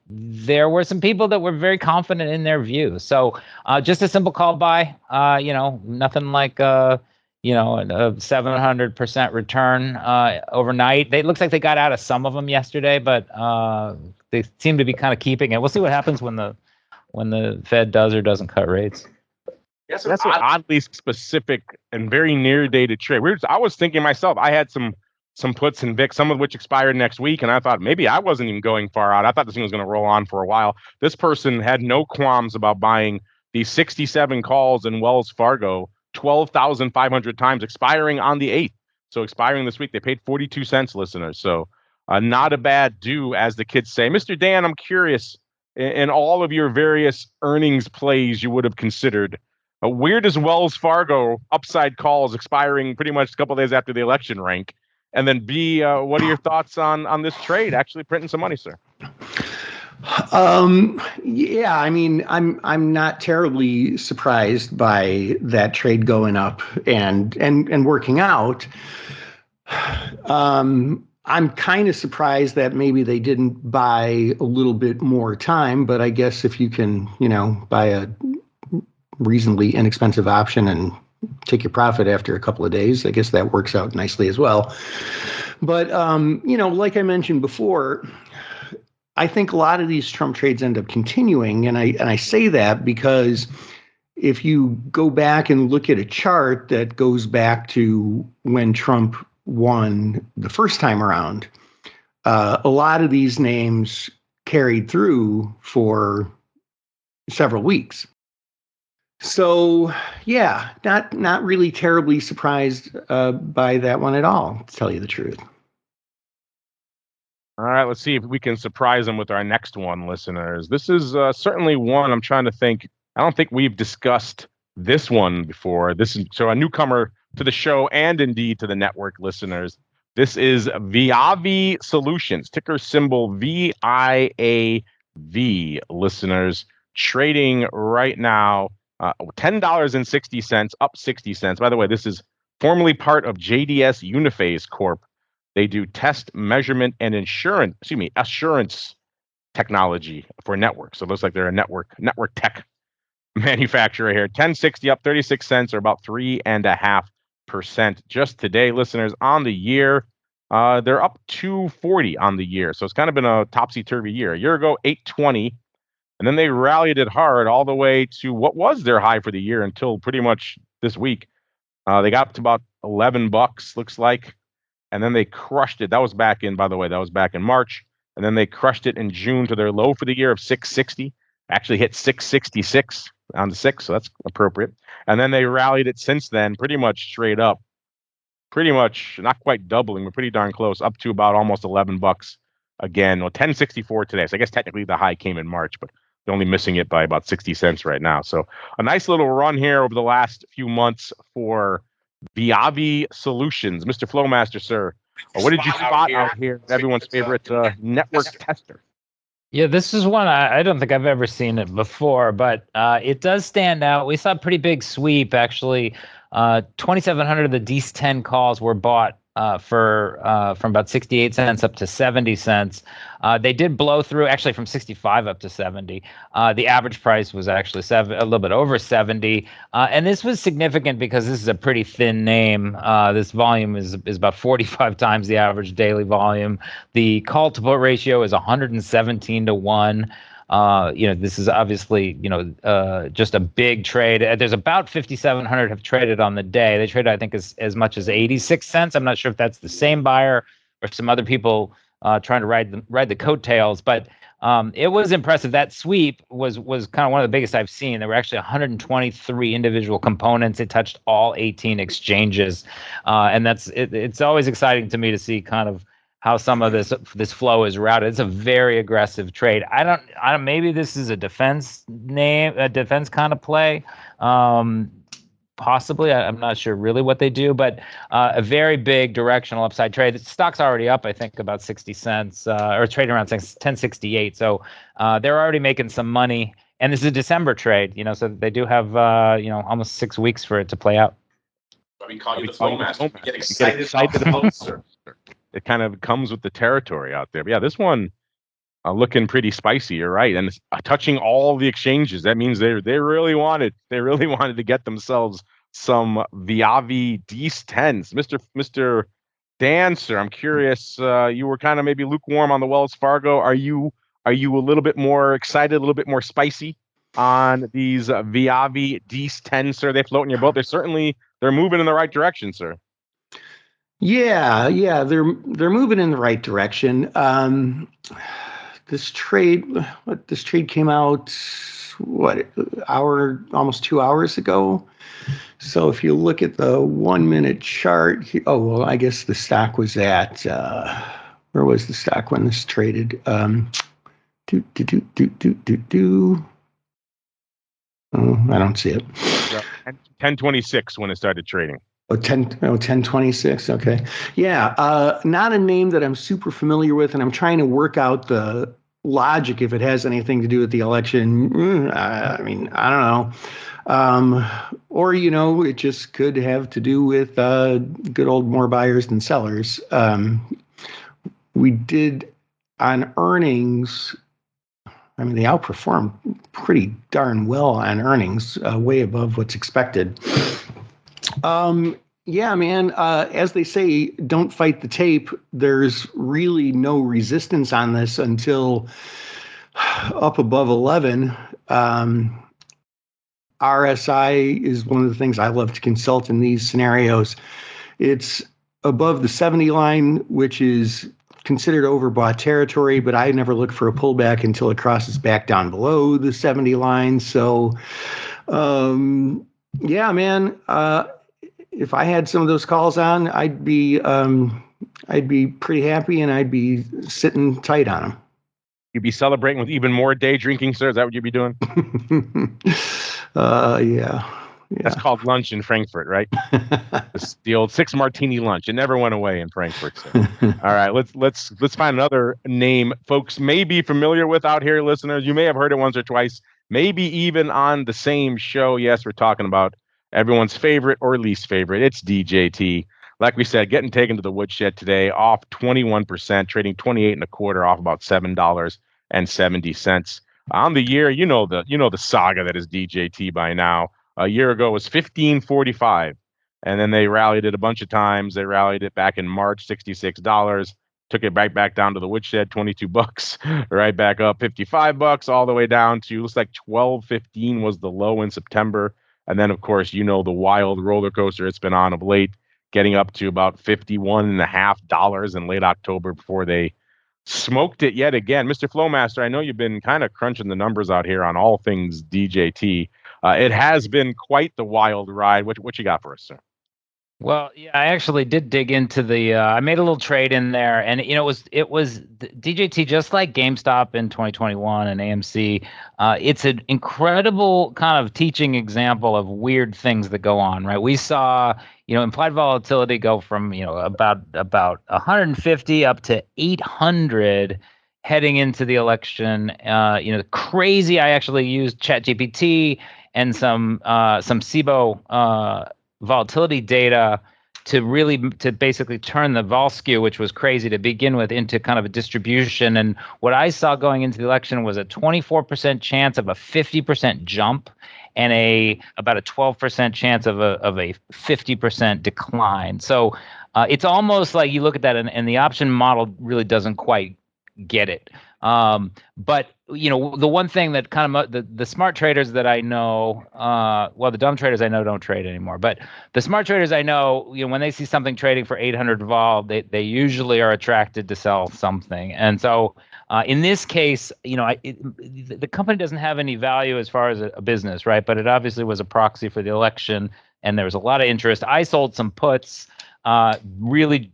there were some people that were very confident in their view. So just a simple call buy. Nothing like a 700% return overnight. It looks like they got out of some of them yesterday, but they seem to be kind of keeping it. We'll see what happens when the Fed does or doesn't cut rates. Yes, that's an oddly specific and very near dated trade. I was thinking myself, I had some puts in VIX, some of which expired next week, and I thought maybe I wasn't even going far out. I thought this thing was going to roll on for a while. This person had no qualms about buying these 67 calls in Wells Fargo, 12,500 times, expiring on the 8th. So expiring this week, they paid 42 cents, listeners. So not a bad do, as the kids say. Mr. Dan, I'm curious, in all of your various earnings plays you would have considered, where does Wells Fargo upside calls expiring pretty much a couple of days after the election rank? And then B, what are your thoughts on this trade actually printing some money, sir? Yeah, I mean, I'm not terribly surprised by that trade going up and working out. I'm kind of surprised that maybe they didn't buy a little bit more time, but I guess if you can, buy a reasonably inexpensive option and take your profit after a couple of days, I guess that works out nicely as well. But, like I mentioned before, I think a lot of these Trump trades end up continuing. And I say that because if you go back and look at a chart that goes back to when Trump won the first time around, a lot of these names carried through for several weeks. So, yeah, not really terribly surprised by that one at all, to tell you the truth. All right, let's see if we can surprise them with our next one, listeners. This is certainly one I'm trying to think. I don't think we've discussed this one before. This is so a newcomer to the show and indeed to the network, listeners. This is VIAV Solutions, ticker symbol VIAV, listeners, trading right now $10.60, up 60 cents. By the way, this is formerly part of JDS Uniphase Corp. They do test, measurement, and assurance technology for networks. So it looks like they're a network tech manufacturer here. 1060 up 36 cents, or about 3.5% just today, listeners. On the year, they're up 240 on the year. So it's kind of been a topsy-turvy year. A year ago, 820, and then they rallied it hard all the way to what was their high for the year until pretty much this week. They got up to about $11, looks like. And then they crushed it. That was back in, by the way, that was back in March. And then they crushed it in June to their low for the year of 660. Actually hit 666 on the 6th, so that's appropriate. And then they rallied it since then, pretty much straight up. Pretty much, not quite doubling, but pretty darn close, up to about almost $11 again. Well, 1064 today. So I guess technically the high came in March, but they're only missing it by about 60 cents right now. So a nice little run here over the last few months for VIAV Solutions. Mr. Flowmaster, sir, what did you spot out here? Everyone's favorite network tester. Yeah, this is one I don't think I've ever seen it before, but it does stand out. We saw a pretty big sweep, actually. 2,700 of the D10 calls were bought from about 68 cents up to 70 cents. They did blow through actually from 65 up to 70. The average price was actually a little bit over 70. And this was significant because this is a pretty thin name. This volume is about 45 times the average daily volume. The call to put ratio is 117 to 1. This is obviously, just a big trade. There's about 5,700 have traded on the day. They traded, I think, as much as 86 cents. I'm not sure if that's the same buyer or some other people trying to ride the coattails, but it was impressive. That sweep was kind of one of the biggest I've seen. There were actually 123 individual components. It touched all 18 exchanges, and it's always exciting to me to see kind of how some of this flow is routed. It's a very aggressive trade. I don't. Maybe this is a defense kind of play. Possibly, I'm not sure really what they do, but a very big directional upside trade. The stock's already up, I think, about 60 cents, or trading around 1068. So they're already making some money. And this is a December trade, so they do have almost 6 weeks for it to play out. We call you the Flowmaster. Get excited closer. It kind of comes with the territory out there. But yeah, this one looking pretty spicy. You're right, and it's touching all the exchanges. That means they really wanted to get themselves some VIAV D10s. Mr. Dancer, I'm curious. You were kind of maybe lukewarm on the Wells Fargo. Are you a little bit more excited, a little bit more spicy on these VIAV D10s, sir? They float in your boat. They're moving in the right direction, sir. Yeah, they're moving in the right direction. This trade came out almost 2 hours ago. So if you look at the 1 minute chart, I guess the stock was at where was the stock when this traded? I don't see it. 1026 when it started trading. 1026. Okay. Yeah. Not a name that I'm super familiar with, and I'm trying to work out the logic if it has anything to do with the election. I don't know. Or, it just could have to do with good old more buyers than sellers. We did on earnings. They outperformed pretty darn well on earnings, way above what's expected. Yeah, man, as they say, don't fight the tape. There's really no resistance on this until up above 11. RSI is one of the things I love to consult in these scenarios. It's above the 70 line, which is considered overbought territory, but I never look for a pullback until it crosses back down below the 70 line. So, yeah, man, if I had some of those calls on, I'd be pretty happy, and I'd be sitting tight on them. You'd be celebrating with even more day drinking, sir? Is that what you'd be doing? Yeah. That's called lunch in Frankfurt, right? The old 6 martini lunch. It never went away in Frankfurt. So. All right, let's find another name folks may be familiar with out here, listeners. You may have heard it once or twice, maybe even on the same show. Yes, we're talking about everyone's favorite or least favorite. It's DJT. Like we said, getting taken to the woodshed today, off 21%, trading 28.25, off about $7.70 on the year. You know the saga that is DJT by now. A year ago was 15.45, and then they rallied it a bunch of times. They rallied it back in March, $66. Took it back down to the woodshed, $22, right back up $55, all the way down to looks like 12.15 was the low in September. And then, of course, the wild roller coaster it's been on of late, getting up to about $51.50 in late October before they smoked it yet again. Mr. Flowmaster, I know you've been kind of crunching the numbers out here on all things DJT. It has been quite the wild ride. What you got for us, sir? Well, yeah, I actually did dig into the. I made a little trade in there, and it was DJT, just like GameStop in 2021 and AMC. It's an incredible kind of teaching example of weird things that go on. Right, we saw implied volatility go from about 150 up to 800 heading into the election. Crazy. I actually used ChatGPT and some Cboe volatility data to basically turn the vol skew, which was crazy to begin with, into kind of a distribution. And what I saw going into the election was a 24% chance of a 50% jump and about a 12% chance of a 50% decline. So it's almost like you look at that and the option model really doesn't quite get it. But the one thing that kind of the smart traders that I know, the dumb traders I know don't trade anymore, but the smart traders I know, when they see something trading for 800 vol, they usually are attracted to sell something. And so in this case, the company doesn't have any value as far as a business, right? But it obviously was a proxy for the election, and there was a lot of interest. I sold some puts, really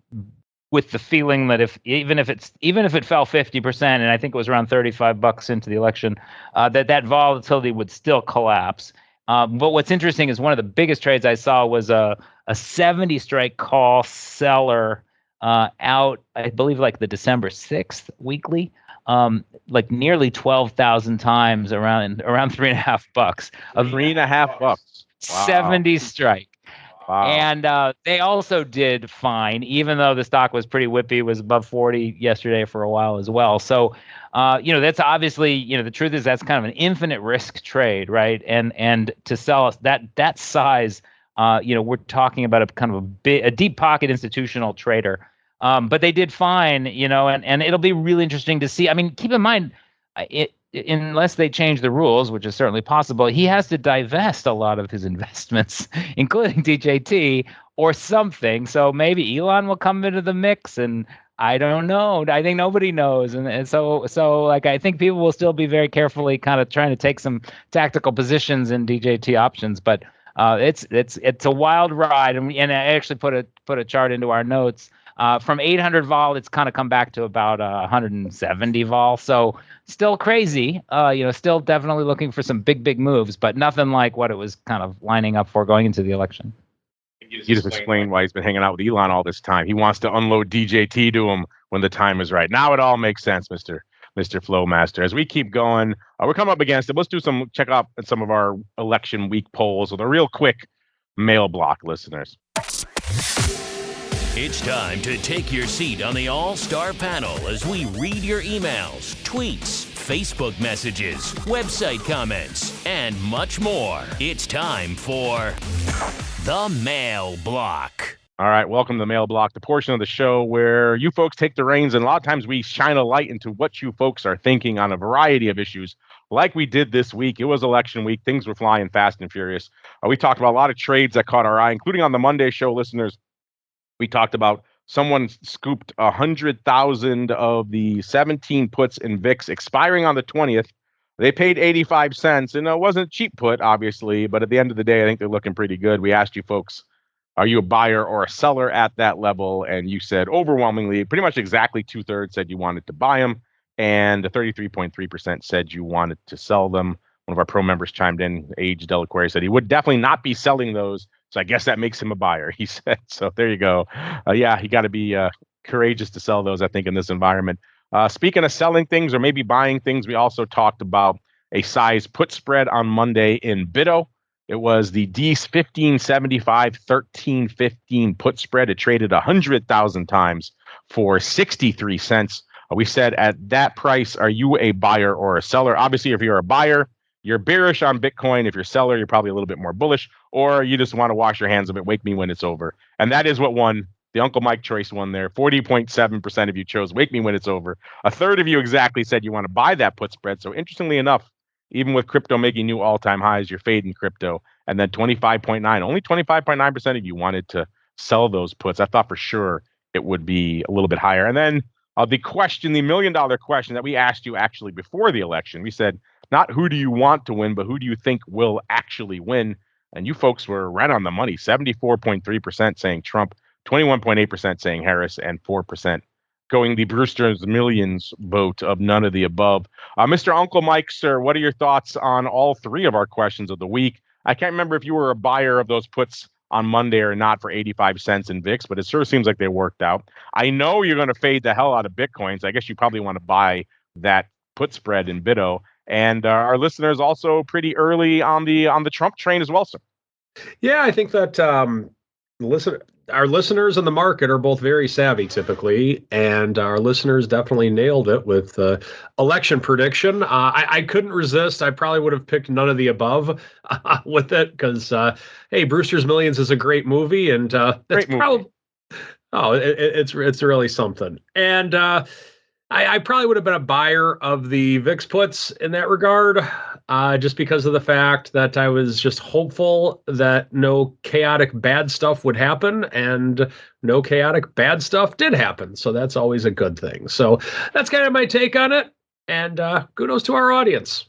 with the feeling that even if it fell 50%, and I think it was around $35 into the election, that volatility would still collapse. But what's interesting is one of the biggest trades I saw was a 70 strike call seller out, I believe, like the December 6th weekly, like nearly 12,000 times around $3.50. $3.50. Wow. 70 strike. Wow. And they also did fine, even though the stock was pretty whippy, was above 40 yesterday for a while as well. So, that's obviously, the truth is that's kind of an infinite risk trade, right? And to sell us that size, we're talking about a kind of a deep pocket institutional trader. But they did fine, and it'll be really interesting to see. I mean, keep in mind, unless they change the rules, which is certainly possible, he has to divest a lot of his investments, including DJT or something. So maybe Elon will come into the mix, and I don't know. I think nobody knows, and so I think people will still be very carefully kind of trying to take some tactical positions in DJT options, but it's a wild ride, and I actually put a chart into our notes. From 800 vol, it's kind of come back to about 170 vol. So still crazy, still definitely looking for some big moves, but nothing like what it was kind of lining up for going into the election. You just explained why he's been hanging out with Elon all this time. He wants to unload DJT to him when the time is right. Now it all makes sense, Mr. Flowmaster. As we keep going, we're coming up against it. Let's check out some of our election week polls with a real quick mail block, listeners. It's time to take your seat on the All-Star panel as we read your emails, tweets, Facebook messages, website comments, and much more. It's time for the Mail Block. All right, welcome to the Mail Block, the portion of the show where you folks take the reins, and a lot of times we shine a light into what you folks are thinking on a variety of issues, like we did this week. It was election week. Things were flying fast and furious. We talked about a lot of trades that caught our eye, including on the Monday show, listeners. We talked about someone scooped 100,000 of the 17 puts in VIX expiring on the 20th. They paid 85 cents, and it wasn't a cheap put, obviously, but at the end of the day, I think they're looking pretty good. We asked you folks, are you a buyer or a seller at that level? And you said overwhelmingly, pretty much exactly 2/3 said you wanted to buy them, and 33.3% said you wanted to sell them. One of our pro members chimed in, Age Delaquare, said he would definitely not be selling those. So I guess that makes him a buyer, he said. So there you go. Yeah, you got to be courageous to sell those, I think, in this environment. Speaking of selling things or maybe buying things, we also talked about a size put spread on Monday in BITO. It was the D's 1575 1315 put spread. It traded 100,000 times for 63 cents. We said at that price, are you a buyer or a seller? Obviously, if you're a buyer, you're bearish on Bitcoin. If you're a seller, you're probably a little bit more bullish, or you just want to wash your hands of it. Wake me when it's over. And that is what won. The Uncle Mike choice won there. 40.7% of you chose wake me when it's over. A third of you exactly said you want to buy that put spread. So interestingly enough, even with crypto making new all-time highs, you're fading crypto. And then 25.9, only 25.9% of you wanted to sell those puts. I thought for sure it would be a little bit higher. And then the question, the $1 million question that we asked you actually before the election, we said, not who do you want to win, but who do you think will actually win? And you folks were right on the money, 74.3% saying Trump, 21.8% saying Harris, and 4% going the Brewster's Millions vote of none of the above. Mr. Uncle Mike, sir, what are your thoughts on all three of our questions of the week? I can't remember if you were a buyer of those puts on Monday or not for 85 cents in VIX, but it sure seems like they worked out. I know you're going to fade the hell out of Bitcoin, so I guess you probably want to buy that put spread in BITO. And our listeners also pretty early on the Trump train as well, sir. Yeah, I think that listen, our listeners and the market are both very savvy typically, and our listeners definitely nailed it with election prediction. I couldn't resist. I probably would have picked none of the above with it because, hey, Brewster's Millions is a great movie, and that's probably it's really something. And I probably would have been a buyer of the VIX puts in that regard, just because of the fact that I was just hopeful that no chaotic bad stuff would happen, and no chaotic bad stuff did happen. So that's always a good thing. So that's kind of my take on it. And kudos to our audience.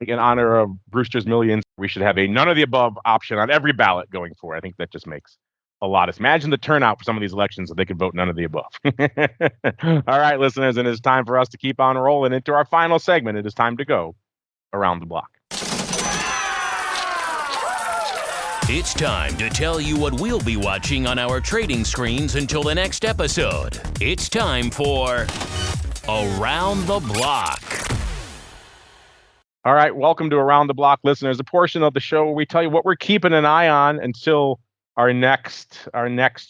In honor of Brewster's Millions, we should have a none of the above option on every ballot going forward. I think that just makes a lot of. Imagine the turnout for some of these elections if they could vote none of the above. All right, listeners, and it's time for us to keep on rolling into our final segment. It is time to go around the block. It's time to tell you what we'll be watching on our trading screens until the next episode. It's time for Around the Block. All right, welcome to Around the Block, listeners, a portion of the show where we tell you what we're keeping an eye on until our next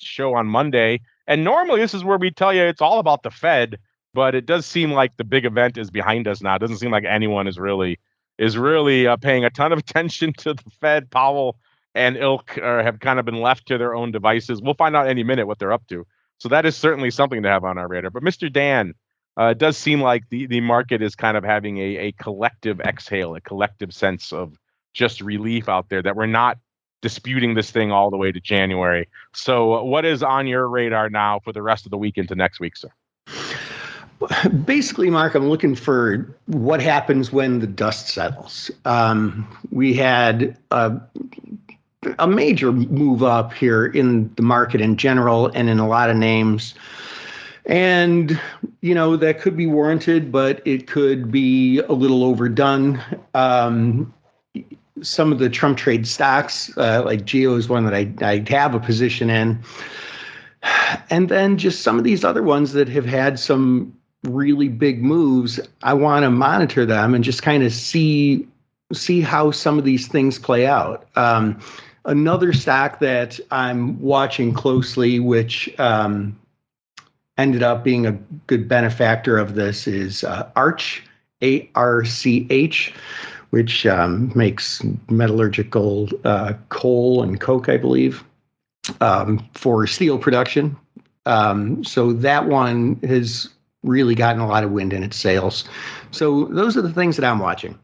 show on Monday. And normally this is where we tell you it's all about the Fed, but it does seem like the big event is behind us now. It doesn't seem like anyone is really paying a ton of attention to the Fed. Powell and ilk have kind of been left to their own devices. We'll find out any minute what they're up to. So that is certainly something to have on our radar. But Mr. Dan, it does seem like the market is kind of having a collective exhale, a collective sense of just relief out there that we're not disputing this thing all the way to January. So what is on your radar now for the rest of the week into next week, sir? Basically, Mark, I'm looking for what happens when the dust settles. We had a major move up here in the market in general and in a lot of names. And, that could be warranted, but it could be a little overdone. Some of the Trump trade stocks, like Geo is one that I have a position in. And then just some of these other ones that have had some really big moves, I want to monitor them and just kind of see how some of these things play out. Another stock that I'm watching closely, which ended up being a good benefactor of this, is Arch, ARCH, which makes metallurgical coal and coke, I believe, for steel production. So that one has really gotten a lot of wind in its sails. So those are the things that I'm watching.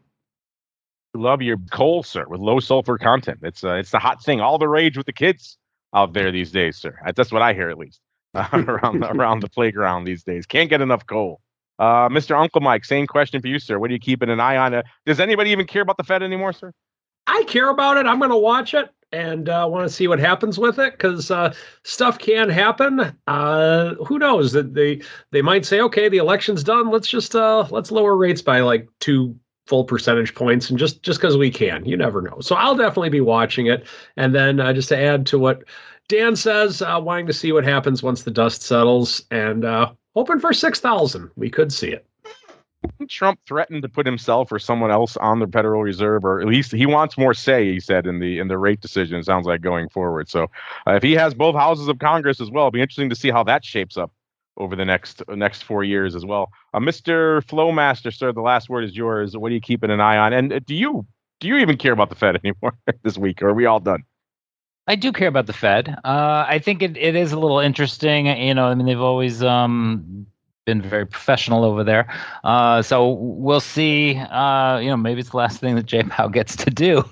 Love your coal, sir, with low sulfur content. It's the hot thing, all the rage with the kids out there these days, sir. That's what I hear, at least, around the playground these days. Can't get enough coal. Mr. Uncle Mike, same question for you, sir. What are you keeping an eye on? Does anybody even care about the Fed anymore, sir? I care about it. I'm going to watch it and want to see what happens with it, because stuff can happen. Who knows? That they might say, okay, the election's done. Let's lower rates by like 2 full percentage points, and just because we can. You never know. So I'll definitely be watching it. And then just to add to what Dan says, wanting to see what happens once the dust settles, and hoping for 6,000. We could see it. Trump threatened to put himself or someone else on the Federal Reserve, or at least he wants more say, he said, in the rate decision, it sounds like, going forward. So if he has both houses of Congress as well, it'll be interesting to see how that shapes up over the next 4 years as well. Mr. Flowmaster, sir, the last word is yours. What are you keeping an eye on? And do you even care about the Fed anymore this week, or are we all done? I do care about the Fed. I think it is a little interesting. They've always been very professional over there. So we'll see. Maybe it's the last thing that Jay Powell gets to do.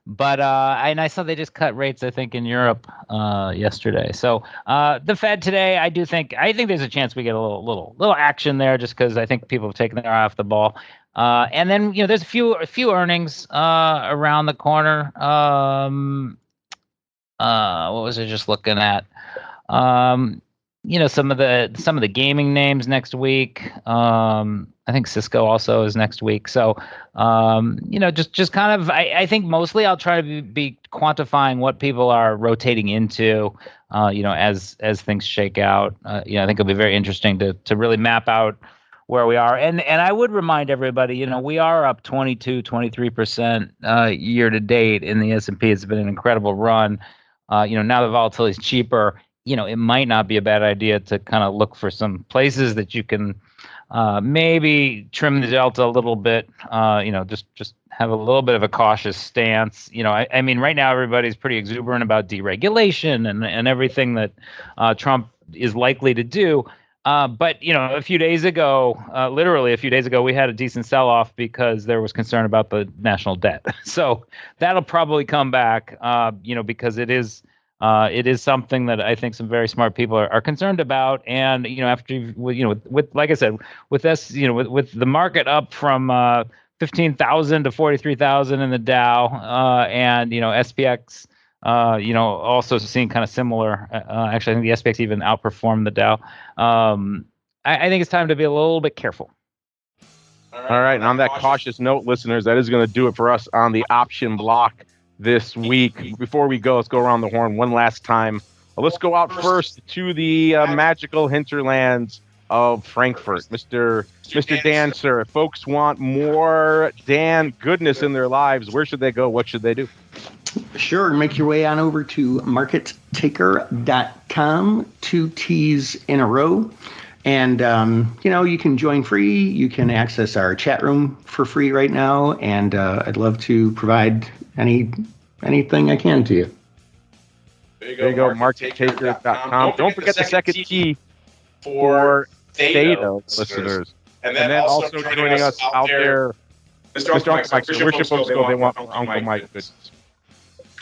But I saw they just cut rates, I think, in Europe yesterday. So the Fed today, I think there's a chance we get a little action there, just because I think people have taken their eye off the ball. And then there's a few earnings around the corner. What was I just looking at? Some of the gaming names next week. I think Cisco also is next week. So, just kind of, I think mostly I'll try to be quantifying what people are rotating into, as things shake out. I think it'll be very interesting to really map out where we are. And I would remind everybody, we are up 22, 23% year to date in the S&P. It's been an incredible run. now the volatility is cheaper, it might not be a bad idea to kind of look for some places that you can maybe trim the delta a little bit, just have a little bit of a cautious stance. I mean, right now everybody's pretty exuberant about deregulation and everything that Trump is likely to do. But a few days ago, literally a few days ago, we had a decent sell-off because there was concern about the national debt. So that'll probably come back, because it is something that I think some very smart people are concerned about. And after with like I said, with this, with the market up from 15,000 to 43,000 in the Dow, and SPX. Also seeing kind of similar. Actually, I think the SPX even outperformed the Dow. I think it's time to be a little bit careful. All right. And on that cautious note, listeners, that is going to do it for us on the option block this week. Before we go, let's go around the horn one last time. Let's go out first to the magical hinterlands of Frankfurt. Mr. Dan, sir. If folks want more Dan goodness in their lives, where should they go? What should they do? Sure. Make your way on over to markettaker.com, 2 T's in a row. And, you can join free. You can access our chat room for free right now. And I'd love to provide anything I can to you. There you go, markettaker.com. Don't forget the second T for theta, listeners. And then also joining us out there, Mr. Uncle Mike. So where should folks go? They want Uncle Mike goodness.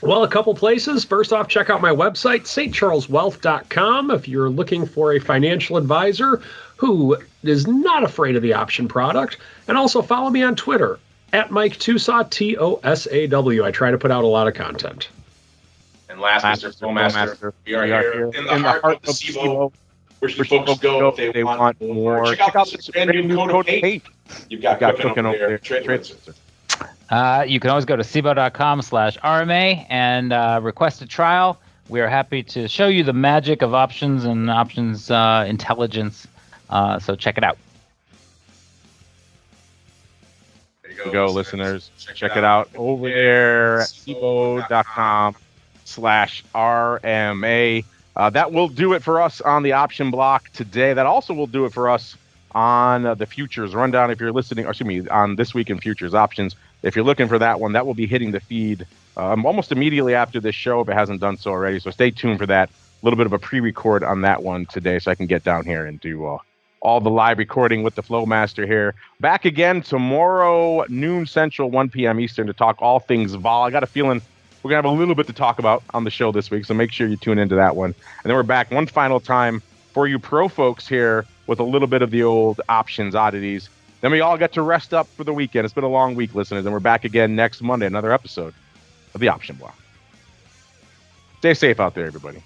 Well, a couple places. First off, check out my website, stcharleswealth.com, if you're looking for a financial advisor who is not afraid of the option product. And also follow me on Twitter, at Mike Tosaw, Tosaw. I try to put out a lot of content. And last, Mr. Flowmaster, we are here in the heart of Cboe. Where should folks go if they want more? Check out this brand new code 8. You've got cooking over there. Trade with it. You can always go to cboe.com/RMA and request a trial. We are happy to show you the magic of options and options intelligence. So check it out. There you go, listeners. Check it out over there at cboe.com/RMA. That will do it for us on the option block today. That also will do it for us on the futures rundown. If you're listening, on This Week in Futures Options. If you're looking for that one, that will be hitting the feed almost immediately after this show if it hasn't done so already. So stay tuned for that. A little bit of a pre-record on that one today so I can get down here and do all the live recording with the Flowmaster here. Back again tomorrow, noon Central, 1 p.m. Eastern, to talk all things vol. I got a feeling we're going to have a little bit to talk about on the show this week, so make sure you tune into that one. And then we're back one final time for you pro folks here with a little bit of the old options oddities. Then we all get to rest up for the weekend. It's been a long week, listeners, and we're back again next Monday, another episode of the Option Block. Stay safe out there, everybody.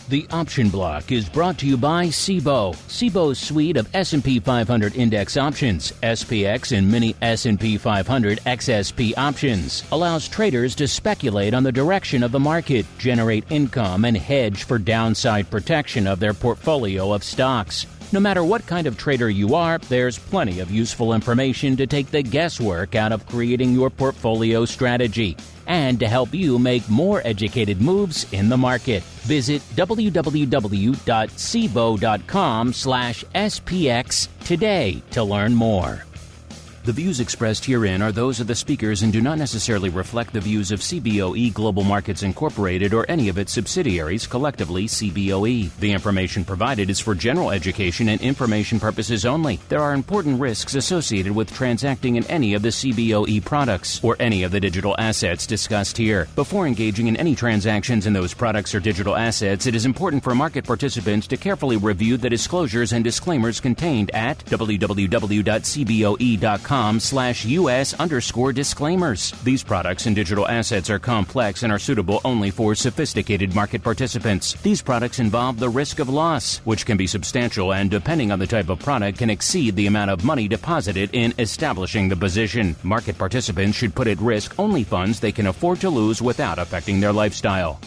The Option Block is brought to you by Cboe. Cboe's suite of S&P 500 index options, SPX and mini S&P 500 XSP options, allows traders to speculate on the direction of the market, generate income, and hedge for downside protection of their portfolio of stocks. No matter what kind of trader you are, there's plenty of useful information to take the guesswork out of creating your portfolio strategy and to help you make more educated moves in the market. Visit www.cboe.com/SPX today to learn more. The views expressed herein are those of the speakers and do not necessarily reflect the views of Cboe Global Markets Incorporated or any of its subsidiaries, collectively Cboe. The information provided is for general education and information purposes only. There are important risks associated with transacting in any of the Cboe products or any of the digital assets discussed here. Before engaging in any transactions in those products or digital assets, it is important for market participants to carefully review the disclosures and disclaimers contained at www.cboe.com/US_disclaimers. These products and digital assets are complex and are suitable only for sophisticated market participants. These products involve the risk of loss, which can be substantial and, depending on the type of product, can exceed the amount of money deposited in establishing the position. Market participants should put at risk only funds they can afford to lose without affecting their lifestyle.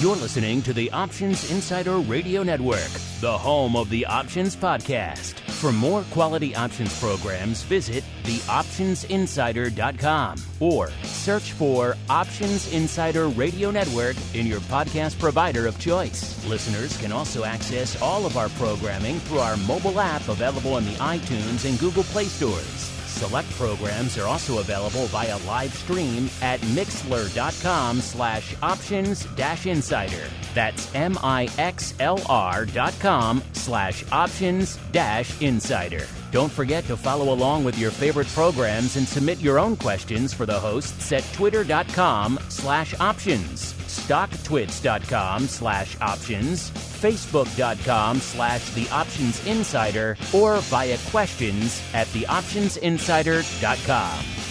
You're listening to the Options Insider Radio Network, the home of the Options Podcast. For more quality options programs, visit theoptionsinsider.com or search for Options Insider Radio Network in your podcast provider of choice. Listeners can also access all of our programming through our mobile app available in the iTunes and Google Play stores. Select programs are also available via live stream at mixlr.com/options-insider. That's mixlr.com/options-insider. Don't forget to follow along with your favorite programs and submit your own questions for the hosts at twitter.com/options, stocktwits.com/options, facebook.com/theoptionsinsider, or via questions at theoptionsinsider.com.